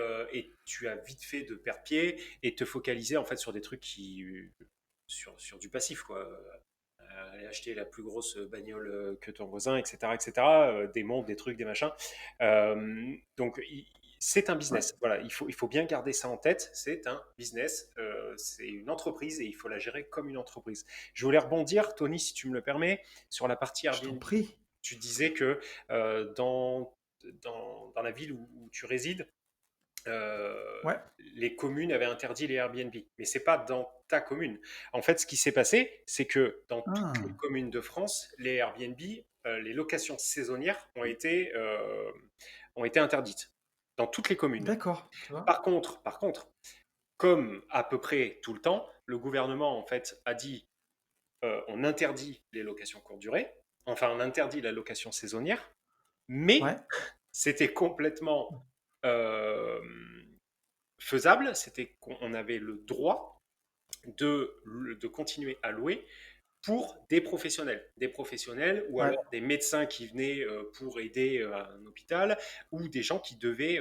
tu as vite fait de perdre pied et te focaliser en fait sur des trucs sur du passif quoi. Aller acheter la plus grosse bagnole que ton voisin, etc., etc., des montres, des trucs, des machins. Donc, c'est un
Ouais.
business. Voilà, il faut bien garder ça en tête. C'est un business, c'est une entreprise et il faut la gérer comme une entreprise. Je voulais rebondir, Tony, si tu me le permets, sur la partie
Je t'en
Airbnb.
prie.
Tu disais que dans la ville où tu résides,
Ouais.
les communes avaient interdit les Airbnb. Mais c'est pas dans ta commune. En fait, ce qui s'est passé, c'est que dans toutes les
Ah,
communes de France, les Airbnb, les locations saisonnières ont été interdites. Dans toutes les communes.
d'accord. Tu vois?
Par contre, comme à peu près tout le temps, le gouvernement en fait a dit on interdit les locations courte durée, enfin on interdit la location saisonnière, mais
Ouais.
c'était complètement euh, faisable, c'était qu'on avait le droit de continuer à louer pour des professionnels ou
Ouais.
alors des médecins qui venaient pour aider un hôpital ou des gens qui devaient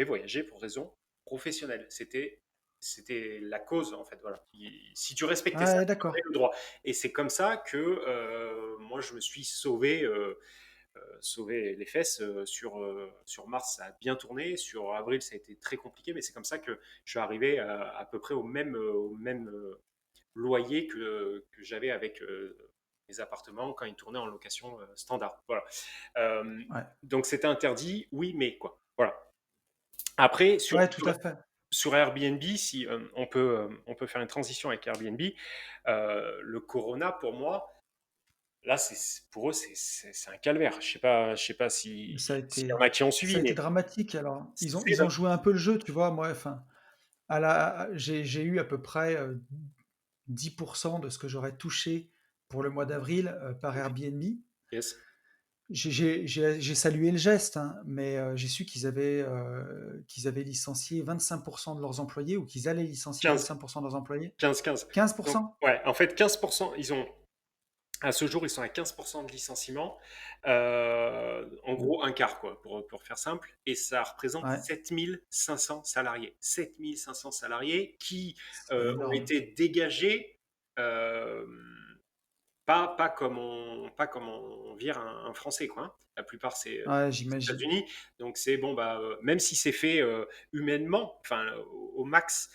voyager pour raisons professionnelles. C'était la cause en fait. Voilà. Si tu respectais ça,
Ouais,
tu avais
d'accord.
le droit. Et c'est comme ça que moi je me suis sauvé. Sauver les fesses. Sur mars, ça a bien tourné. Sur avril, ça a été très compliqué, mais c'est comme ça que je suis arrivé à peu près au même loyer que j'avais avec mes appartements quand ils tournaient en location standard. Voilà. Euh,
Ouais.
donc c'était interdit, oui, mais quoi. Voilà. Après,
Ouais, tout à fait.
sur Airbnb, si on peut faire une transition avec Airbnb, le Corona, pour moi, là, pour eux, c'est un calvaire. Je sais pas s'il y en a qui ont
Ça a
suivi,
été
mais
dramatique alors.
c'est
Ils ont joué un peu le jeu, tu vois? Moi, enfin, j'ai eu à peu près, 10 de ce que j'aurais touché pour le mois d'avril, par Airbnb.
yes.
J'ai salué le geste, hein, mais j'ai su qu'ils avaient licencié 25 de leurs employés ou qu'ils allaient licencier
15,
25 de leurs employés.
15.
15.
Donc, ouais, en fait, 15%, à ce jour, ils sont à 15% de licenciement. En
Mmh.
gros, un quart, quoi, pour faire simple. Et ça représente
Ouais,
7500 salariés. 7500 salariés qui
c'est
ont
énorme.
été dégagés, euh, pas comme on vire un Français, quoi, hein. La plupart, c'est
Ouais,
aux
j'imagine.
États-Unis. Donc, c'est bon, bah, même si c'est fait humainement, enfin, au max,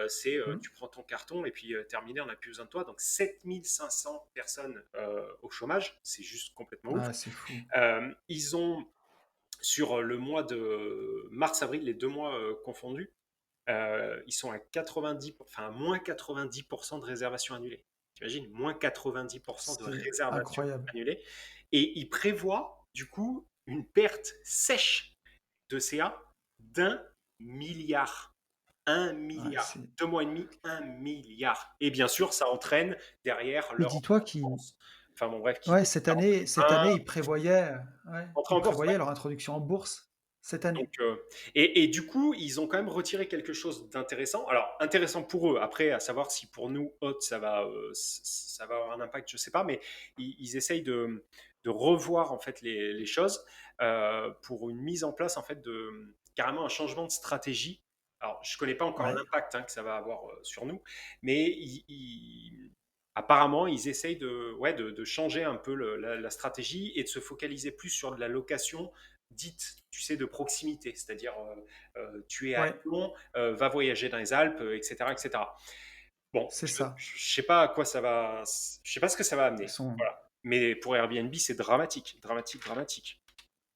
c'est
Mmh.
tu prends ton carton et puis terminé, on n'a plus besoin de toi. Donc, 7500 personnes au chômage, c'est juste complètement ouf.
Ah, c'est fou.
Ils ont, sur le mois de mars-avril, les 2 mois confondus, ils sont à 90, enfin, à moins 90% de réservations annulées. T'imagines, moins 90% de
C'est
réservations
incroyable.
annulées. Et ils prévoient, du coup, une perte sèche de CA d'1 milliard. Un
Ouais,
milliard.
c'est
2 mois et demi, 1 milliard. Et bien sûr, ça entraîne derrière
mais
leur
dis-toi
entrée en
qu'ils
bourse. Enfin bon, bref,
ouais,
leur entrée
cette année, ils prévoyaient, ouais,
entrée
ils
en bourse, ouais.
prévoyaient leur introduction en bourse. cette année.
Donc, et du coup, ils ont quand même retiré quelque chose d'intéressant. Alors, intéressant pour eux. Après, à savoir si pour nous, hôtes, ça va avoir un impact, je sais pas, mais ils essayent de revoir en fait les choses pour une mise en place en fait de carrément un changement de stratégie. Alors, je connais pas encore
Ouais,
l'impact que ça va avoir sur nous, mais apparemment, ils essayent ouais, de changer un peu la stratégie et de se focaliser plus sur de la location dite, tu sais, de proximité, c'est-à-dire tu es à
ouais,
Lyon, va voyager dans les Alpes, etc., etc. Bon,
c'est ça.
je sais pas à quoi ça va, je sais pas ce que ça va
Ils
amener,
sont
voilà. Mais pour Airbnb, c'est dramatique, dramatique, dramatique.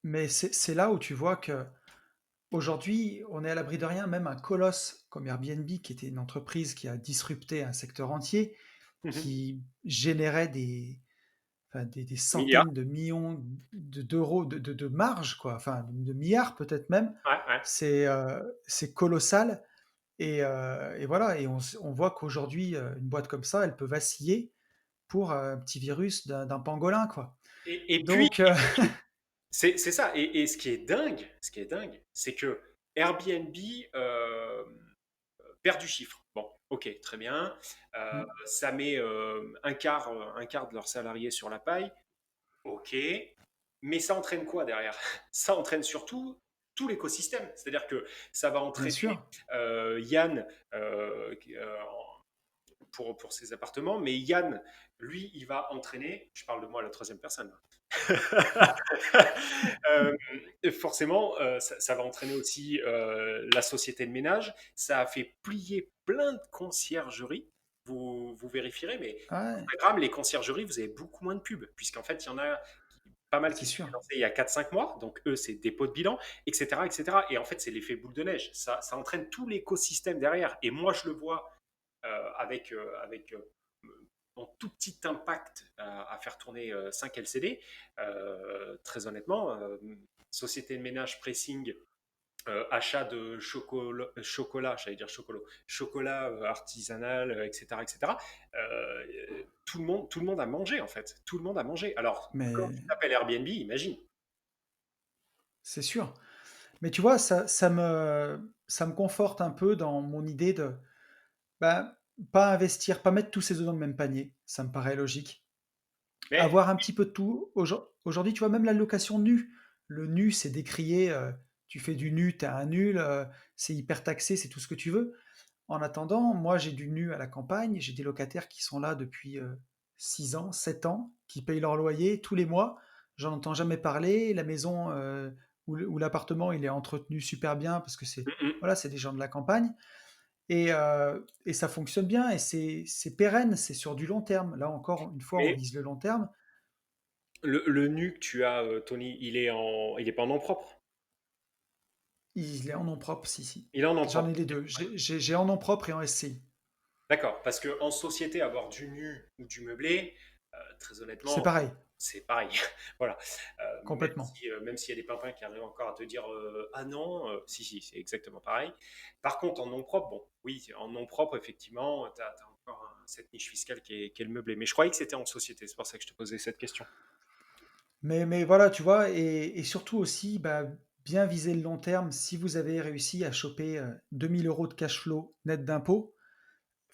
mais c'est là où tu vois que aujourd'hui, on est à l'abri de rien, même un colosse comme Airbnb, qui était une entreprise qui a disrupté un secteur entier,
Mhm.
qui générait enfin, des
Milliards.
centaines de millions d'euros de marge, quoi, enfin de milliards peut-être même.
Ouais, ouais.
C'est colossal. Et voilà, on voit qu'aujourd'hui, une boîte comme ça, elle peut vaciller pour un petit virus d'un pangolin, quoi.
Et puis,
Donc,
c'est ça. Et ce qui est dingue, c'est que Airbnb perd du chiffre. Bon, ok, très bien. Ça met un quart de leurs salariés sur la paille. Ok, mais ça entraîne quoi derrière? Ça entraîne surtout tout l'écosystème. C'est-à-dire que ça va
bien
entraîner
sûr,
Yann pour ses appartements, mais Yann, lui, il va entraîner, je parle de moi à la troisième personne, euh, forcément, ça va entraîner aussi la société de ménage. Ça a fait plier plein de conciergeries. Vous vérifierez, mais
ouais,
Instagram, les conciergeries, vous avez beaucoup moins de pubs, puisqu'en fait, il y en a pas mal
c'est
qui se sont
sûr.
lancés il y a 4 5 mois. Donc, eux, c'est dépôt de bilan, etc., etc. Et en fait, c'est l'effet boule de neige. Ça entraîne tout l'écosystème derrière. Et moi, je le vois avec mon tout petit impact à faire tourner 5 LCD. Très honnêtement, société de ménage pressing, achat de chocolat, j'allais dire chocolat artisanal, etc., etc. Tout le monde a mangé en fait. Tout le monde a mangé. Alors, quand tu
Mais
t'appelles Airbnb, imagine.
c'est sûr. Mais tu vois, ça me conforte un peu dans mon idée de, bah, pas investir, pas mettre tous ses œufs dans le même panier. Ça me paraît logique.
Mais
Avoir un petit peu de tout. Aujourd'hui, tu vois, même la location nue. Le nu, c'est décrié. Tu fais du nu, t'es un nul. C'est hyper taxé, c'est tout ce que tu veux. En attendant, moi, j'ai du nu à la campagne. J'ai des locataires qui sont là depuis 6 ans, 7 ans, qui payent leur loyer tous les mois. J'en entends jamais parler. La maison ou l'appartement, il est entretenu super bien parce que
mm, mm.
voilà, c'est des gens de la campagne. Et ça fonctionne bien et c'est pérenne, c'est sur du long terme. Là encore, une fois, on
Mais
vise le long terme.
le nu que tu as, Tony, il est pas en nom propre.
Il est en nom propre, si, si.
Il est en nom
J'en
propre.
ai les deux. J'ai en nom propre et en SCI.
D'accord, parce qu'en société, avoir du nu ou du meublé, très
C'est
honnêtement,
pareil,
c'est pareil. Voilà.
complètement.
Même s'il y a des pimpins qui arrivent encore à te dire ah non, si, si, c'est exactement pareil. Par contre, en nom propre, bon, oui, en nom propre, effectivement, tu as encore cette niche fiscale qui est le meublé. Mais je croyais que c'était en société, c'est pour ça que je te posais cette question.
Mais voilà, tu vois, et surtout aussi, bah, bien viser le long terme. Si vous avez réussi à choper 2000 euros de cash flow net d'impôts,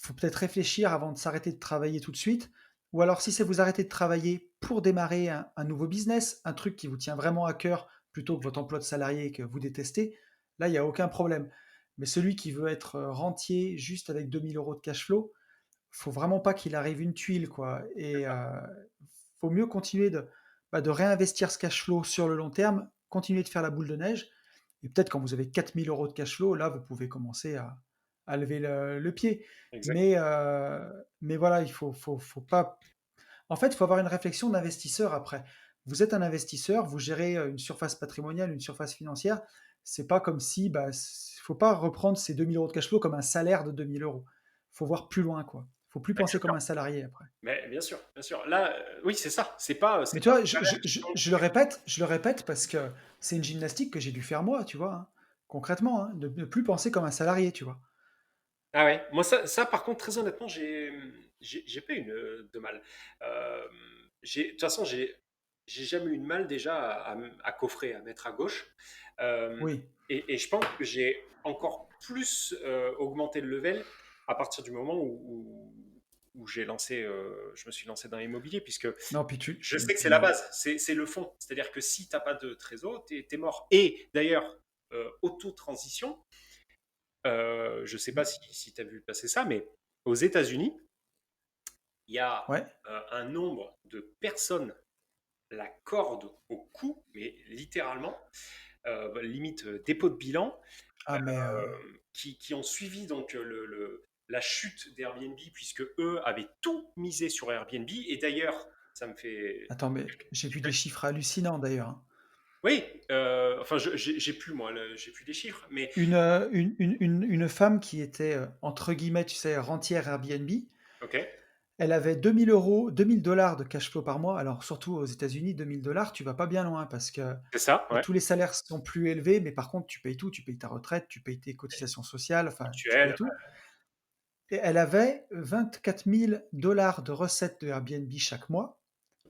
il faut peut-être réfléchir avant de s'arrêter de travailler tout de suite. Ou alors, si c'est vous arrêter de travailler pour démarrer un nouveau business, un truc qui vous tient vraiment à cœur, plutôt que votre emploi de salarié que vous détestez, là, il n'y a aucun problème. Mais celui qui veut être rentier juste avec 2000 euros de cash flow, faut vraiment pas qu'il arrive une tuile, quoi. Et faut mieux continuer de réinvestir ce cash flow sur le long terme, continuer de faire la boule de neige. Et peut-être quand vous avez 4000 euros de cash flow, là, vous pouvez commencer à lever le pied.
Exact.
Mais voilà, faut pas. En fait, il faut avoir une réflexion d'investisseur après. Vous êtes un investisseur, vous gérez une surface patrimoniale, une surface financière. C'est pas comme si, faut pas reprendre ces 2000 euros de cash flow comme un salaire de 2000 euros. Faut voir plus loin, quoi. Faut plus
Ouais,
penser
bien
comme
sûr.
un salarié après.
Mais bien sûr, bien sûr. Là, oui, c'est ça. C'est
Mais tu
pas
vois,
un salaire qui tombe.
je le répète parce que c'est une gymnastique que j'ai dû faire moi, tu vois, hein. Concrètement, hein, de ne plus penser comme un salarié, tu vois.
Ah ouais, moi par contre, très honnêtement, j'ai pas eu de mal. De toute façon, j'ai jamais eu de mal déjà à coffrer, à mettre à gauche. Euh,
Oui.
et je pense que j'ai encore plus augmenté le level à partir du moment où je me suis lancé dans l'immobilier, puisque
Non, puis tu,
je
tu,
sais que c'est la
tu...
base, c'est le fond. C'est-à-dire que si tu n'as pas de trésor, tu es mort. Et d'ailleurs, auto-transition, je ne sais pas si tu as vu passer ça, mais aux États-Unis, il y a
Ouais.
un nombre de personnes, la corde au cou, mais littéralement, limite dépôt de bilan,
Ah, mais
qui ont suivi donc la chute d'Airbnb, puisque eux avaient tout misé sur Airbnb. Et d'ailleurs, ça me fait...
attends, mais j'ai vu des chiffres hallucinants d'ailleurs, hein.
Oui, enfin, j'ai plus, moi, j'ai plus les chiffres, mais
Une femme qui était, entre guillemets, tu sais, rentière Airbnb,
ok,
elle avait 2000 euros, 2000 dollars de cash flow par mois. Alors, surtout aux États-Unis, 2000 dollars, tu vas pas bien loin parce que
c'est ça, ouais.
tous les salaires sont plus élevés, mais par contre, tu payes tout. Tu payes ta retraite, tu payes tes cotisations sociales, enfin, tu payes
Actuel,
tout. Et elle avait 24 000 dollars de recettes de Airbnb chaque mois.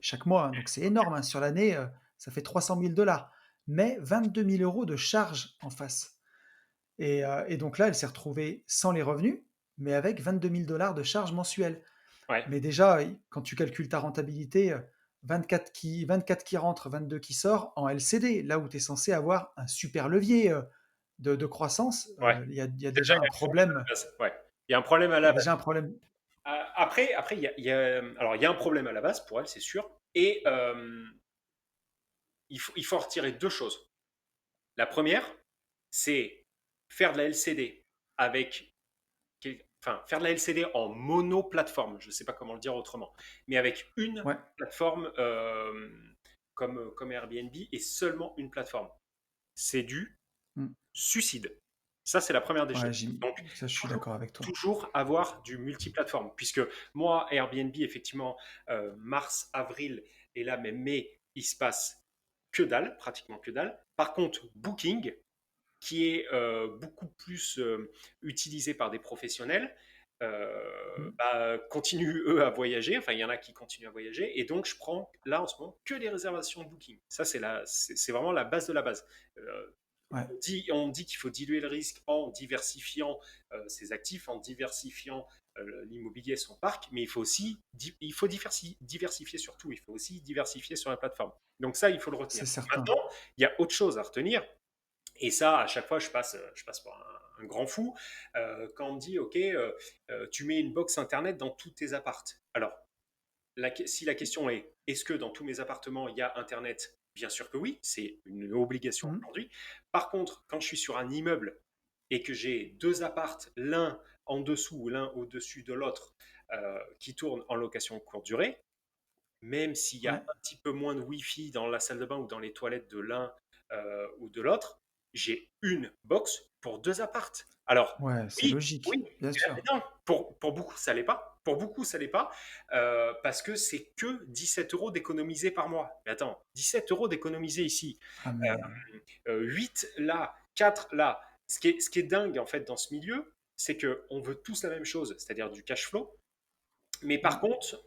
Chaque mois, hein, donc c'est énorme, hein. Sur l'année, ça fait 300 000 dollars. Mais 22 000 euros de charges en face. Et donc là, elle s'est retrouvée sans les revenus, mais avec 22 000 dollars de charges mensuelles.
ouais,
Mais déjà, quand tu calcules ta rentabilité, 24 qui rentre, 22 qui sort en LCD, là où tu es censé avoir un super levier de croissance,
ouais.
il y a
Déjà,
déjà
il y
un
a un problème à la
problème.
base. Ouais. Il y a un problème à
Il y
la
a
base.
déjà un problème.
Après, alors, il y a un problème à la base pour elle, c'est sûr. Et il faut en retirer deux choses. La première, c'est faire de la LCD avec, enfin, faire de la LCD en mono-plateforme. Je ne sais pas comment le dire autrement, mais avec une
Ouais,
plateforme comme Airbnb et seulement une plateforme. C'est du
mm,
suicide. Ça, c'est la première des
ouais,
choses. Donc,
ça, je suis d'accord avec toi.
toujours avoir du multiplateforme. Puisque moi, Airbnb, effectivement, mars, avril, et là, même mai, il se passe que dalle, pratiquement que dalle. Par contre, Booking, qui est beaucoup plus utilisé par des professionnels,
Mm.
continuent eux à voyager. Enfin, il y en a qui continuent à voyager. Et donc, je prends là en ce moment que les réservations Booking. Ça, c'est vraiment la base de la base. Euh,
Ouais,
on dit qu'il faut diluer le risque en diversifiant ses actifs, en diversifiant l'immobilier, son parc, mais il faut aussi diversifier sur tout. Il faut aussi diversifier sur la plateforme. Donc ça, il faut le retenir.
c'est certain.
Maintenant, il y a autre chose à retenir. Et ça, à chaque fois, je passe pour un grand fou quand on me dit, OK, tu mets une box Internet dans tous tes appartes. Alors, si la question est, est-ce que dans tous mes appartements, il y a Internet? Bien sûr que oui, c'est une obligation
Mm.
aujourd'hui. Par contre, quand je suis sur un immeuble et que j'ai deux appartes, l'un en dessous ou l'un au-dessus de l'autre, qui tournent en location courte durée, même s'il y a
Ouais,
un petit peu moins de Wi-Fi dans la salle de bain ou dans les toilettes de l'un ou de l'autre, j'ai une box pour deux appartes. Alors,
ouais, c'est
oui, oui,
logique, bien
mais
sûr.
non, pour beaucoup, ça l'est pas. Pour beaucoup, ça l'est pas, parce que c'est que 17 euros d'économiser par mois. Mais attends, 17 euros d'économiser ici,
Ah, mais
8 là, 4 là. Ce qui est dingue, en fait, dans ce milieu, c'est qu'on veut tous la même chose, c'est-à-dire du cash flow. Mais par
mm.
contre,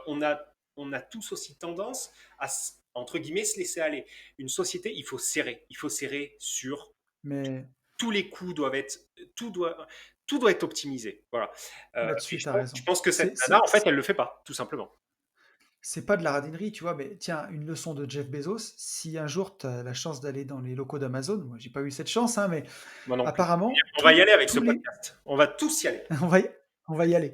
on a tous aussi tendance à, entre guillemets, se laisser aller. Une société, il faut serrer. Il faut serrer sur
Mais
tous les coûts doivent être, tout doit, tout doit être optimisé. Voilà. Et
là-dessus,
je
tu as
pense, je
raison.
pense que cette
C'est
nana,
c'est-
en fait, elle le fait pas, tout simplement.
c'est pas de la radinerie, tu vois, mais tiens, une leçon de Jeff Bezos, si un jour tu as la chance d'aller dans les locaux d'Amazon, moi j'ai pas eu cette chance, hein, mais
Moi non plus.
apparemment,
On va y aller avec ce
tous les...
podcast. On va tous y aller.
on va y, on va y aller.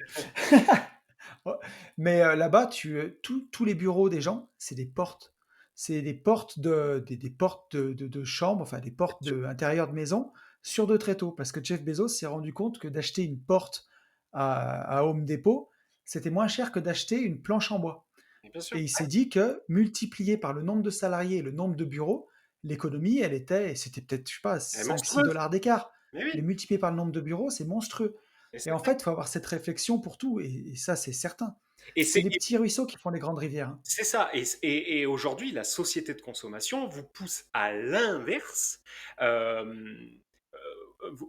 Ouais. Mais là-bas, tous les bureaux des gens, c'est des portes. C'est des portes de chambres, enfin des portes
Bien sûr.
de intérieur de maison sur deux tréteaux. Parce que Jeff Bezos s'est rendu compte que d'acheter une porte à Home Depot, c'était moins cher que d'acheter une planche en bois.
Bien sûr.
Et il s'est dit que multiplié par le nombre de salariés et le nombre de bureaux, l'économie, elle était, c'était peut-être, je sais pas,
Elle est
5-6
monstrueuse.
dollars d'écart.
Mais
Mais
oui.
multiplié par le nombre de bureaux, c'est monstrueux.
Et
Et
c'est
en fait, il faut avoir cette réflexion pour tout, et ça, c'est certain.
et
C'est
c'est-
les petits ruisseaux qui font les grandes rivières, hein.
C'est ça. Et aujourd'hui, la société de consommation vous pousse à l'inverse. Euh,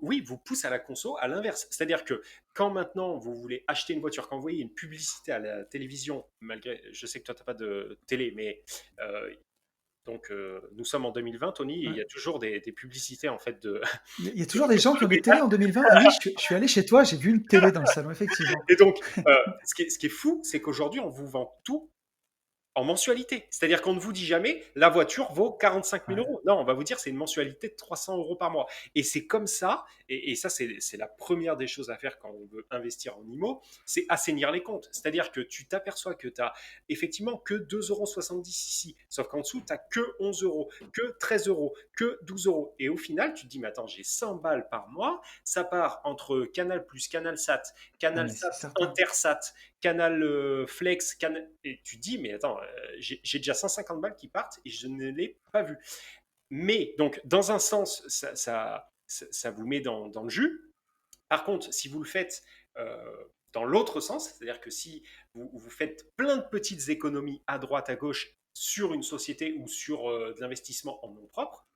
oui, vous pousse à la conso à l'inverse. C'est-à-dire que quand maintenant vous voulez acheter une voiture, quand vous voyez une publicité à la télévision, malgré, je sais que toi, tu n'as pas de télé, mais euh, donc nous sommes en 2020, Tony, et il
Ouais.
y a toujours des publicités en fait de,
Il y a
de
toujours des gens qui
voitures
ont des télés
métal.
en 2020. Ah oui, je suis allé chez toi, j'ai vu une télé dans le salon, effectivement.
Et donc, ce qui est fou, c'est qu'aujourd'hui, on vous vend tout en mensualité. C'est-à-dire qu'on ne vous dit jamais la voiture vaut 45 000
Ouais.
euros. Non, on va vous dire c'est une mensualité de 300 euros par mois. Et c'est comme ça, et ça c'est la première des choses à faire quand on veut investir en IMO, c'est assainir les comptes. C'est-à-dire que tu t'aperçois que tu as effectivement que 2,70 € ici, sauf qu'en dessous, tu n'as que 11 euros, que 13 euros, que 12 euros. Et au final, tu te dis, mais attends, j'ai 100 balles par mois, ça part entre Canal Plus, Canal Sat,
Ah,
Canal
mais c'est
Sat,
certain.
Intersat, Canal Flex, et tu dis, mais attends, j'ai déjà 150 balles qui partent et je ne l'ai pas vu. Mais donc, dans un sens, ça vous met dans le jus. Par contre, si vous le faites dans l'autre sens, c'est-à-dire que si vous faites plein de petites économies à droite, à gauche sur une société ou sur de l'investissement en nom propre,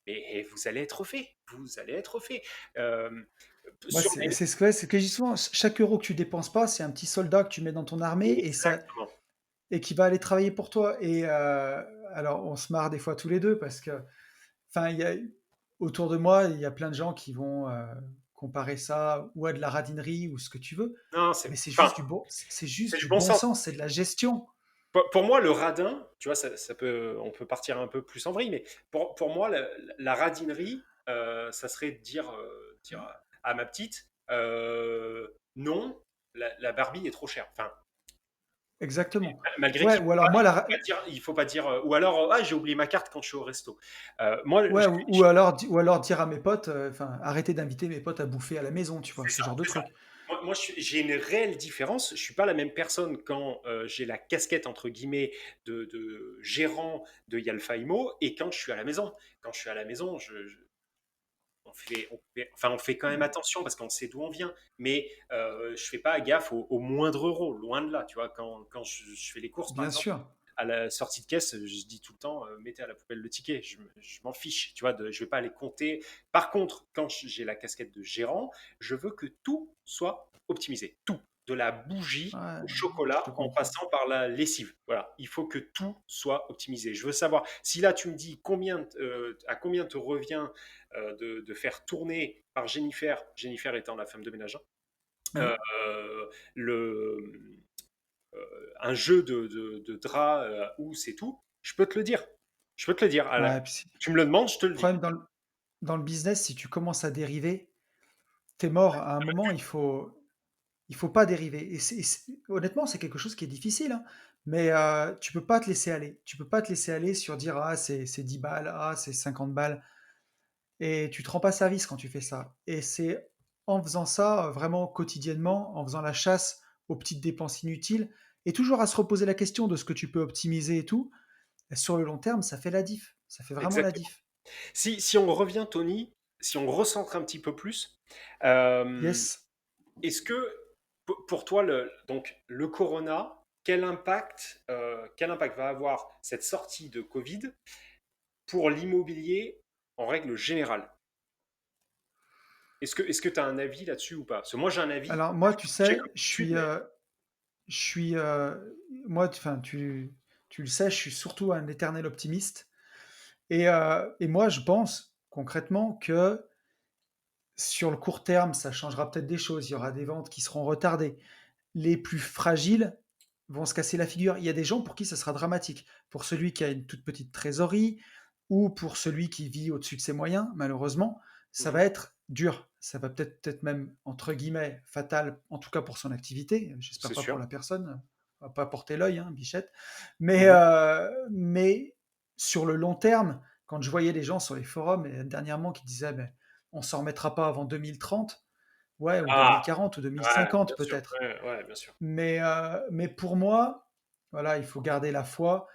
et vous allez être fait. Vous allez être fait. Euh,
Moi,
sur les...
c'est ce que je dis souvent. Chaque euro que tu dépenses pas, c'est un petit soldat que tu mets dans ton armée
Exactement.
et qui va aller travailler pour toi. Et alors, on se marre des fois tous les deux parce que, enfin, autour de moi, il y a plein de gens qui vont comparer ça ou à de la radinerie ou ce que tu veux.
Non,
Mais
enfin,
c'est
c'est
juste
du
du
bon
bon
sens.
sens, c'est de la gestion.
Pour moi, le radin, tu vois, on peut partir un peu plus en vrille, mais pour moi, la radinerie, ça serait de dire à ma petite, non, la Barbie est trop chère. Enfin,
Exactement.
malgré
Ouais,
qu'il
ou alors moi,
il faut pas dire, ou alors, ah, j'ai oublié ma carte quand je suis au resto. Moi,
ouais, ou alors dire à mes potes, enfin, arrêter d'inviter mes potes à bouffer à la maison, tu vois,
c'est
ce
ça,
genre de
c'est ça.
truc.
Moi, j'ai une réelle différence. Je suis pas la même personne quand j'ai la casquette entre guillemets de gérant de Yalfa Imo et quand je suis à la maison. Quand je suis à la maison, on fait quand même attention parce qu'on sait d'où on vient, mais je fais pas gaffe au moindre euro, loin de là. Tu vois, quand je fais les courses, par
Bien
exemple,
sûr.
à la sortie de caisse, je dis tout le temps, mettez à la poubelle le ticket. Je m'en fiche, tu vois, je vais pas les compter. Par contre, quand j'ai la casquette de gérant, je veux que tout soit optimisé, tout, de la bougie
Ouais,
au
je te
chocolat en
comprends.
passant par la lessive. Voilà, il faut que tout soit optimisé. Je veux savoir si là tu me dis à combien te revient de faire tourner par Jennifer, Jennifer étant la femme de ménage, hein,
Oui.
le, un jeu de drap où c'est tout, je peux te le dire. Je peux te le dire.
Ouais, puis
Tu me le demandes, je te le
le
dis.
problème dans le business, si tu commences à dériver, t'es mort. À un moment, il faut pas dériver. Et honnêtement, c'est quelque chose qui est difficile, hein. Mais tu peux pas te laisser aller. Tu peux pas te laisser aller sur dire ah c'est 10 balles, ah c'est 50 balles. Et tu te rends pas service quand tu fais ça. Et c'est en faisant ça vraiment quotidiennement, en faisant la chasse aux petites dépenses inutiles, et toujours à se reposer la question de ce que tu peux optimiser et tout, sur le long terme, ça fait la diff. Ça fait vraiment la
Exactement.
diff.
Si on revient, Tony, si on recentre un petit peu plus, euh,
Yes.
est-ce que pour toi, donc, le corona, quel impact va avoir cette sortie de Covid pour l'immobilier en règle générale? Est-ce que tu as un avis là-dessus ou pas? Parce que moi, j'ai un avis.
Alors moi, tu
J'ai
sais,
comme d'habitude, mais
je suis, moi, enfin, tu le sais, je suis surtout un éternel optimiste. Et moi, je pense concrètement que sur le court terme, ça changera peut-être des choses. Il y aura des ventes qui seront retardées. Les plus fragiles vont se casser la figure. Il y a des gens pour qui ça sera dramatique. Pour celui qui a une toute petite trésorerie ou pour celui qui vit au-dessus de ses moyens, malheureusement, ça
Mhm,
va être dur. Ça va peut-être même, entre guillemets, fatal, en tout cas pour son activité. J'espère
c'est
pas pour
sûr.
la personne. On va pas porter l'œil, hein, Bichette. Mais,
Mhm.
sur le long terme, quand je voyais des gens sur les forums dernièrement qui disaient ben, on s'en remettra pas avant 2030, ouais, ou
Ah,
2040 ou
ouais,
2050
bien sûr.
peut-être.
Ouais, ouais, bien sûr.
Mais pour moi, voilà, il faut garder la foi.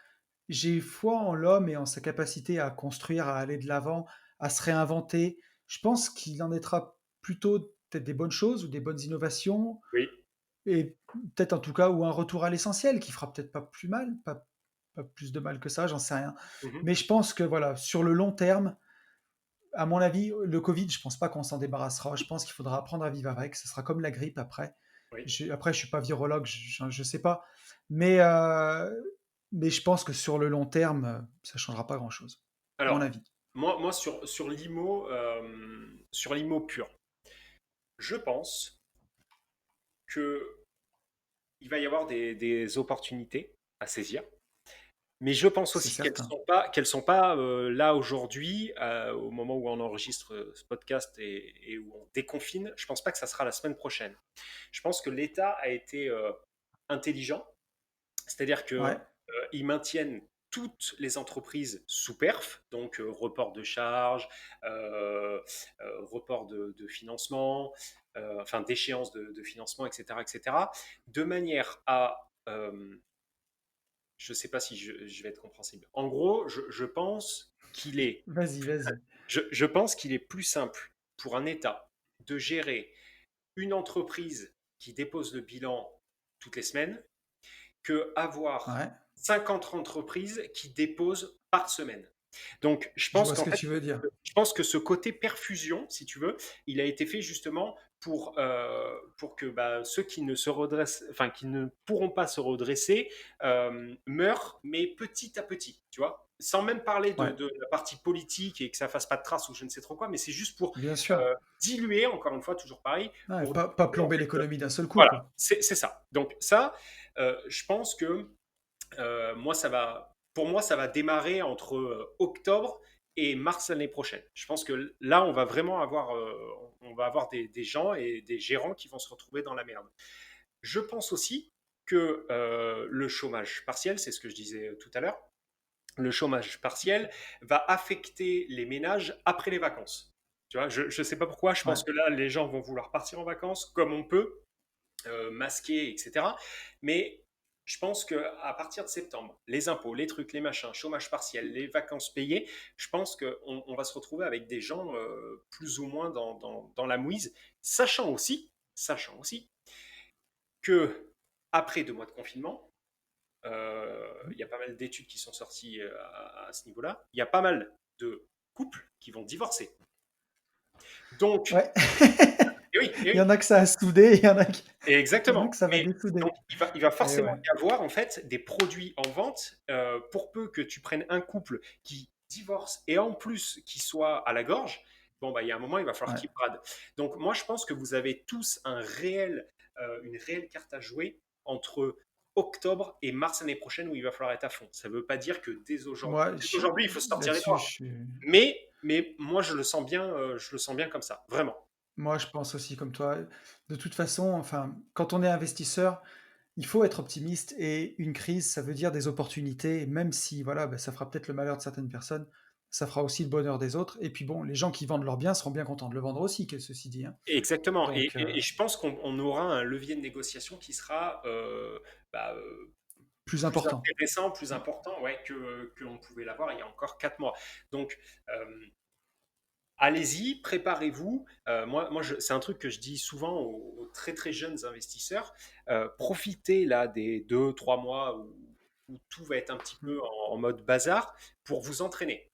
J'ai foi en l'homme et en sa capacité à construire, à aller de l'avant, à se réinventer. Je pense qu'il en être plutôt peut-être des bonnes choses ou des bonnes innovations,
Oui.
et peut-être en tout cas, ou un retour à l'essentiel qui fera peut-être pas plus mal, pas plus de mal que ça, j'en sais rien.
Mhm.
Mais je pense que voilà, sur le long terme, à mon avis, le Covid, je pense pas qu'on s'en débarrassera. Je pense qu'il faudra apprendre à vivre avec. Ce sera comme la grippe après.
Oui.
Après, je suis pas virologue, je sais pas. Mais, mais je pense que sur le long terme, ça changera pas grand-chose, à mon
Alors,
avis.
moi sur l'IMO pur, je pense qu'il va y avoir des opportunités à saisir. Mais je pense
C'est
aussi
certain.
qu'elles sont pas là aujourd'hui, au moment où on enregistre ce podcast et où on déconfine. Je pense pas que ça sera la semaine prochaine. Je pense que l'État a été intelligent, c'est-à-dire que
Ouais,
ils maintiennent toutes les entreprises sous perf, donc report de charges, report de financement, enfin d'échéance de financement, etc., etc., de manière à je ne sais pas si je vais être compréhensible. En gros, je pense qu'il est,
vas-y, vas-y.
je pense qu'il est plus simple pour un État de gérer une entreprise qui dépose le bilan toutes les semaines que avoir
Ouais,
50 entreprises qui déposent par semaine. Donc,
je vois ce que tu veux dire.
je pense que ce côté perfusion, si tu veux, il a été fait justement pour que bah, ceux qui ne se redressent, enfin qui ne pourront pas se redresser, meurent, mais petit à petit, tu vois. Sans même parler
Ouais,
de la partie politique et que ça fasse pas de traces ou je ne sais trop quoi, mais c'est juste pour
bien sûr.
diluer, encore une fois, toujours pareil,
Ouais,
pour
pas
diluer, en
plomber
fait,
l'économie d'un seul coup,
voilà,
quoi.
c'est ça. Donc ça, je pense que pour moi, ça va démarrer entre octobre et mars l'année prochaine. Je pense que là, on va avoir des gens et des gérants qui vont se retrouver dans la merde. Je pense aussi que le chômage partiel, c'est ce que je disais tout à l'heure, le chômage partiel va affecter les ménages après les vacances. Tu vois, je ne sais pas pourquoi, je
Ouais,
pense que là, les gens vont vouloir partir en vacances comme on peut, masqué, etc. Mais je pense qu'à partir de septembre, les impôts, les trucs, les machins, chômage partiel, les vacances payées, je pense qu'on va se retrouver avec des gens plus ou moins dans la mouise, sachant aussi que après 2 mois de confinement, il y a pas mal d'études qui sont sorties à ce niveau-là, il y a pas mal de couples qui vont divorcer. Donc,
ouais.
et
Il y
oui,
en a que ça a soudé,
et
il y en a que
exactement.
ça va
Mais
dessouder.
donc, il va
Et
forcément
ouais,
y avoir en fait des produits en vente pour peu que tu prennes un couple qui divorce et en plus qui soit à la gorge. Bon, bah, il y a un moment, il va falloir
ouais.
qu'il brade. Donc, moi, je pense que vous avez tous une réelle carte à jouer entre octobre et mars l'année prochaine où il va falloir être à fond. Ça ne veut pas dire que
Moi,
dès aujourd'hui, il faut se sortir les
là-dessus,
doigts. Mais moi, je le sens bien comme ça, vraiment.
moi, je pense aussi comme toi. De toute façon, enfin, quand on est investisseur, il faut être optimiste et une crise, ça veut dire des opportunités, même si, voilà, bah, ça fera peut-être le malheur de certaines personnes, ça fera aussi le bonheur des autres. Et puis bon, les gens qui vendent leurs biens seront bien contents de le vendre aussi, ceci dit, hein.
Exactement.
Donc,
Et je pense qu'on aura un levier de négociation qui sera bah,
plus
plus
important.
intéressant, plus important ouais, que l'on pouvait l'avoir il y a encore 4 mois. Donc, allez-y, préparez-vous. C'est un truc que je dis souvent aux très très jeunes investisseurs. Profitez là des 2, 3 mois où tout va être un petit
Mm.
peu en mode bazar pour vous entraîner.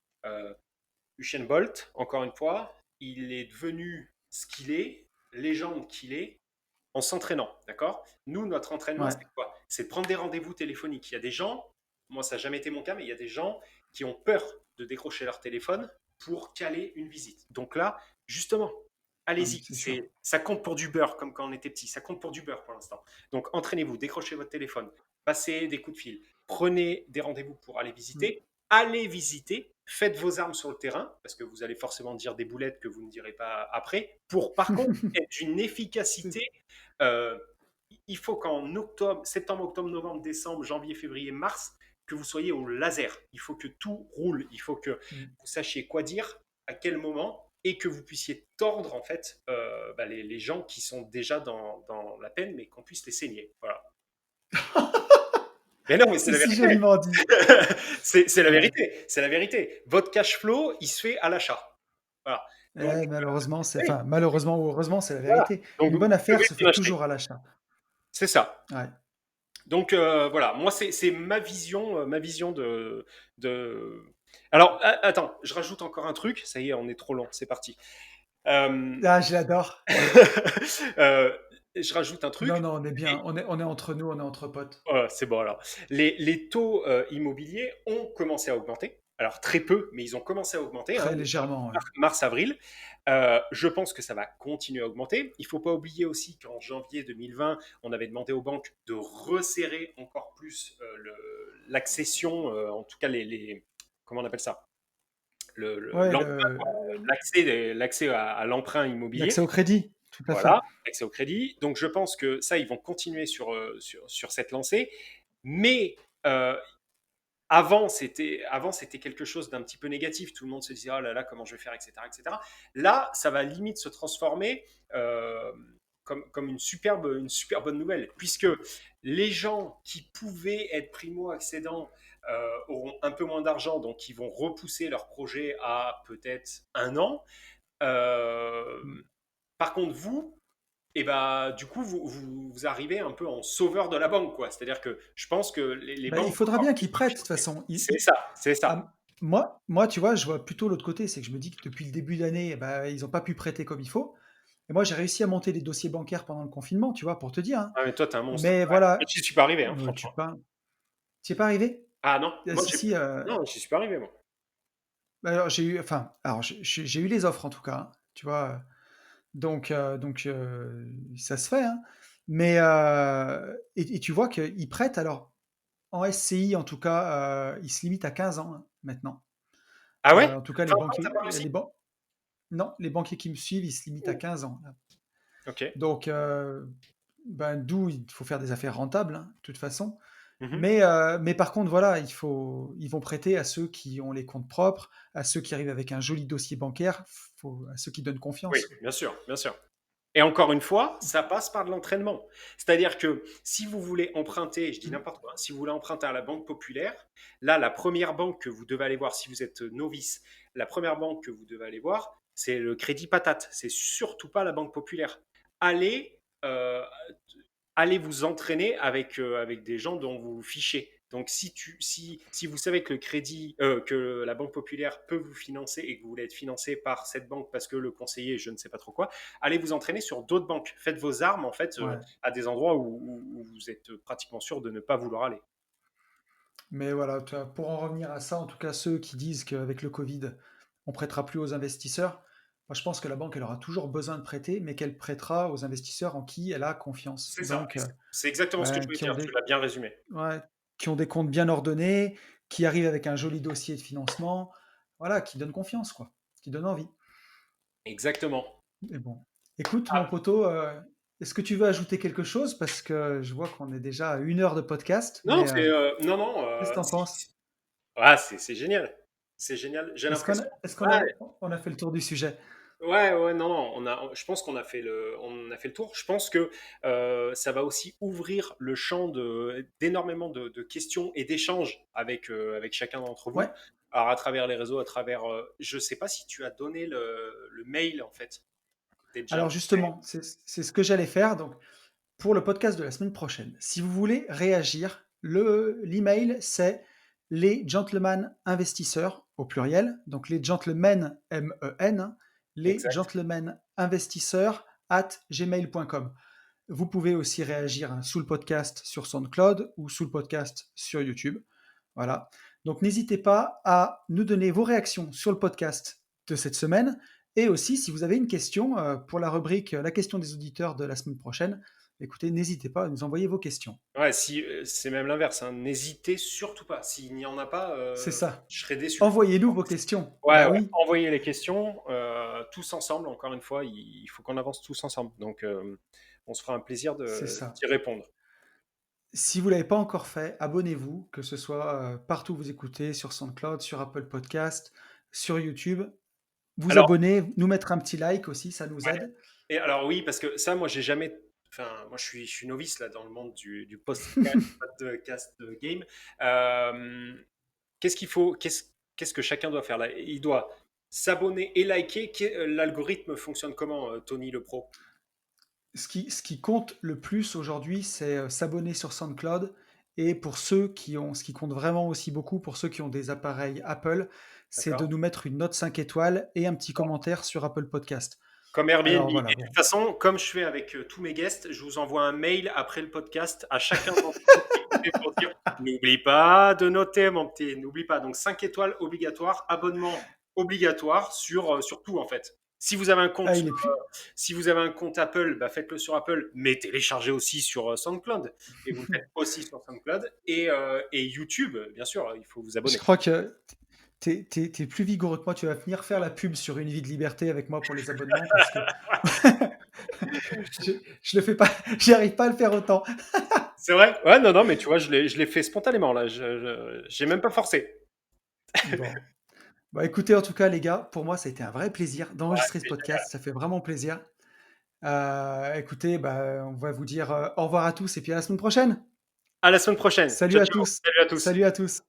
Usain Bolt, encore une fois, il est devenu ce qu'il est, légende qu'il est, en s'entraînant, d'accord. Nous, notre entraînement,
Ouais.
c'est quoi? C'est de prendre des rendez-vous téléphoniques. Il y a des gens, moi ça n'a jamais été mon cas, mais il y a des gens qui ont peur de décrocher leur téléphone pour caler une visite. Donc là, justement,
Ah, mais
allez-y,
c'est sûr.
ça compte pour du beurre, comme quand on était petit, ça compte pour du beurre pour l'instant. Donc entraînez-vous, décrochez votre téléphone, passez des coups de fil, prenez des rendez-vous pour aller
Mm.
visiter, allez visiter, faites vos armes sur le terrain, parce que vous allez forcément dire des boulettes que vous ne direz pas après, pour par contre être d'une
C'est-
efficacité euh, il faut qu'en octobre, septembre, octobre, novembre, décembre, janvier, février, mars, que vous soyez au laser. Il faut que tout roule. Il faut que
Mm.
vous sachiez quoi dire, à quel moment, et que vous puissiez tordre en fait bah, les gens qui sont déjà dans la peine, mais qu'on puisse les saigner. Voilà. Mais non, mais c'est
C'est
la
si
vérité.
joliment dit.
C'est la
Ouais.
vérité. C'est la vérité. Votre cash flow, il se fait à l'achat. Voilà. Donc,
Malheureusement,
oui,
enfin, malheureusement ou heureusement, c'est la
voilà.
vérité.
Donc,
Une
vous
bonne affaire
devez
se fait
bien acheter.
toujours à l'achat.
C'est ça.
Ouais.
Donc voilà, moi c'est ma vision de Alors, attends, je rajoute encore un truc. Ça y est, on est trop long. C'est parti. Euh,
Ah, je l'adore.
euh, je rajoute un
Non,
truc.
non, on est bien. On est entre nous, on est entre potes.
C'est bon alors. Les taux immobiliers ont commencé à augmenter. Alors très peu, mais ils ont commencé à augmenter hein,
Très
depuis
légèrement, ouais.
mars-avril. Je pense que ça va continuer à augmenter. Il ne faut pas oublier aussi qu'en janvier 2020, on avait demandé aux banques de resserrer encore plus l'accession, en tout cas comment on appelle ça?
Ouais,
L'emprunt, quoi. L'accès à l'emprunt
l'accès
immobilier.
au crédit, tout à fait.
Voilà, accès au crédit. Donc je pense que ça, ils vont continuer sur cette lancée. Mais avant, c'était quelque chose d'un petit peu négatif. Tout le monde se disait, oh là là, comment je vais faire, etc., etc. Là, ça va limite se transformer comme une super bonne nouvelle, puisque les gens qui pouvaient être primo-accédants auront un peu moins d'argent, donc ils vont repousser leur projet à peut-être un an. Euh,
Mm.
Par contre, vous, et bah, du coup, vous arrivez un peu en sauveur de la banque, quoi. C'est-à-dire que je pense que les
Ben, il
banques
faudra
encore
bien
plus
qu'ils
vous
prêtent, de toute
financer.
façon.
C'est ça, c'est ça.
Moi, tu vois, je vois plutôt l'autre côté. C'est que je me dis que depuis le début d'année, eh ben, ils n'ont pas pu prêter comme il faut. Et moi, j'ai réussi à monter les dossiers bancaires pendant le confinement, tu vois, pour te dire, hein.
Ah, mais toi, t'es un monstre.
Mais
Ouais. Mais
voilà,
j'y suis pas arrivé, hein,
tu
franchement.
parles. Tu es pas arrivé?
Ah non, moi,
Si, si.
non, j'y suis pas arrivé, moi.
Alors, j'ai eu les offres en tout cas, hein, tu vois. Donc, ça se fait, hein. Mais et tu vois qu'ils prêtent alors en SCI en tout cas, ils se limitent à 15 ans hein, maintenant.
Ah ouais?
En tout cas,
Enfin, t'as pas réussi?
non, les banquiers qui me suivent, ils se limitent à
Oh,
15 ans. Là.
ok.
Donc, ben, d'où il faut faire des affaires rentables, hein, de toute façon.
Mhm.
Mais par contre, voilà, ils vont prêter à ceux qui ont les comptes propres, à ceux qui arrivent avec un joli dossier bancaire, à ceux qui donnent
Oui,
confiance.
bien sûr, bien sûr. Et encore une fois, ça passe par de l'entraînement. C'est-à-dire que si vous voulez emprunter, je dis
Mm.
n'importe quoi, si vous voulez emprunter à la Banque Populaire, là, la première banque que vous devez aller voir, si vous êtes novice, la première banque que vous devez aller voir, c'est le Crédit Patate. C'est surtout pas la Banque Populaire. Allez, euh, allez vous entraîner avec des gens dont vous vous fichez. Donc, si vous savez que que la Banque Populaire peut vous financer et que vous voulez être financé par cette banque parce que le conseiller, je ne sais pas trop quoi, allez vous entraîner sur d'autres banques. Faites vos armes, en fait,
Ouais.
à des endroits où vous êtes pratiquement sûr de ne pas vouloir aller.
Mais voilà, pour en revenir à ça, en tout cas ceux qui disent qu'avec le Covid, on prêtera plus aux investisseurs, moi je pense que la banque, elle aura toujours besoin de prêter, mais qu'elle prêtera aux investisseurs en qui elle a confiance.
C'est ça.
Donc,
C'est exactement ce que je
ben,
voulais dire. Tu l'as bien résumé.
ouais, qui ont des comptes bien ordonnés, qui arrivent avec un joli dossier de financement, voilà, qui donnent confiance, quoi, qui donnent envie.
Exactement.
Mais bon, écoute, mon
Ah,
poteau, est-ce que tu veux ajouter quelque chose? Parce que je vois qu'on est déjà à 1 heure de podcast,
non,
mais
non, non.
qu'est-ce que t'en penses?
Ah, c'est génial. C'est génial. J'ai l'impression.
Est-ce qu'on
Ouais,
on a fait le tour du sujet?
ouais, ouais, non, non, je pense qu'on a fait le tour. Je pense que ça va aussi ouvrir le champ d'énormément de questions et d'échanges avec chacun d'entre
Ouais.
vous. Alors, à travers les réseaux, je sais pas si tu as donné le mail, en fait. T'es déjà.
Alors justement, c'est ce que j'allais faire. Donc, pour le podcast de la semaine prochaine, si vous voulez réagir, l'email, c'est les gentlemen investisseurs au pluriel. Donc, les gentlemen, M-E-N, hein, les
Exact.
gentlemen investisseurs at gmail.com. Vous pouvez aussi réagir hein, sous le podcast sur SoundCloud ou sous le podcast sur YouTube. Voilà. Donc n'hésitez pas à nous donner vos réactions sur le podcast de cette semaine et aussi si vous avez une question pour la rubrique La question des auditeurs de la semaine prochaine, écoutez, n'hésitez pas à nous envoyer vos questions.
Ouais, si, c'est même l'inverse, hein. N'hésitez surtout pas. S'il n'y en a pas,
C'est ça.
je serais déçu.
Envoyez-nous vos questions.
Ouais,
Bah
ouais.
oui,
Envoyez les questions tous ensemble. Encore une fois, il faut qu'on avance tous ensemble. Donc, on se fera un plaisir
c'est ça.
d'y répondre.
Si vous ne l'avez pas encore fait, abonnez-vous, que ce soit partout où vous écoutez, sur SoundCloud, sur Apple Podcast, sur YouTube. Vous
Alors,
abonner, nous mettre un petit like aussi, ça nous
ouais.
aide.
Et alors oui, parce que ça, moi, j'ai jamais. Enfin, moi, je suis novice là dans le monde du podcast game. Euh, Qu'est-ce qu'il faut qu'est-ce que chacun doit faire là? Il doit s'abonner et liker. L'algorithme fonctionne comment, Tony le pro?
Ce qui compte le plus aujourd'hui, c'est s'abonner sur SoundCloud Et pour ceux qui ont ce qui compte vraiment aussi beaucoup, pour ceux qui ont des appareils Apple, c'est de
D'accord?
nous mettre une note 5 étoiles et un petit commentaire sur Apple Podcast.
Comme Airbnb.
Alors
Et
voilà,
de
bon.
toute façon, comme je fais avec tous mes guests, je vous envoie un mail après le podcast à chacun d'entre vous qui écoutez pour dire n'oublie pas de noter, mon petit, n'oublie pas. Donc 5 étoiles obligatoire, abonnement obligatoire sur tout en fait. Si vous avez un
Ah,
compte,
il est plus
si vous avez un compte Apple, bah faites-le sur Apple, mais téléchargez aussi sur SoundCloud. Et vous le faites aussi sur SoundCloud. Et YouTube, bien sûr, il faut vous
je
abonner.
crois que tu es plus vigoureux que moi, tu vas venir faire la pub sur Une vie de liberté avec moi pour les abonnements parce que je le fais pas, j'y arrive pas à le faire autant.
C'est vrai? Ouais, non, non, mais tu vois, je l'ai fait spontanément là. J'ai même pas forcé.
Bon. Bah, écoutez, en tout cas, les gars, pour moi, ça a été un vrai plaisir
Ouais,
d'enregistrer ce
c'est génial.
podcast. Ça fait vraiment plaisir. Écoutez, bah, on va vous dire, au revoir à tous et puis à la semaine prochaine.
À la semaine prochaine.
Salut
Ciao,
à
ciao.
tous.
Salut à tous.
Salut à tous.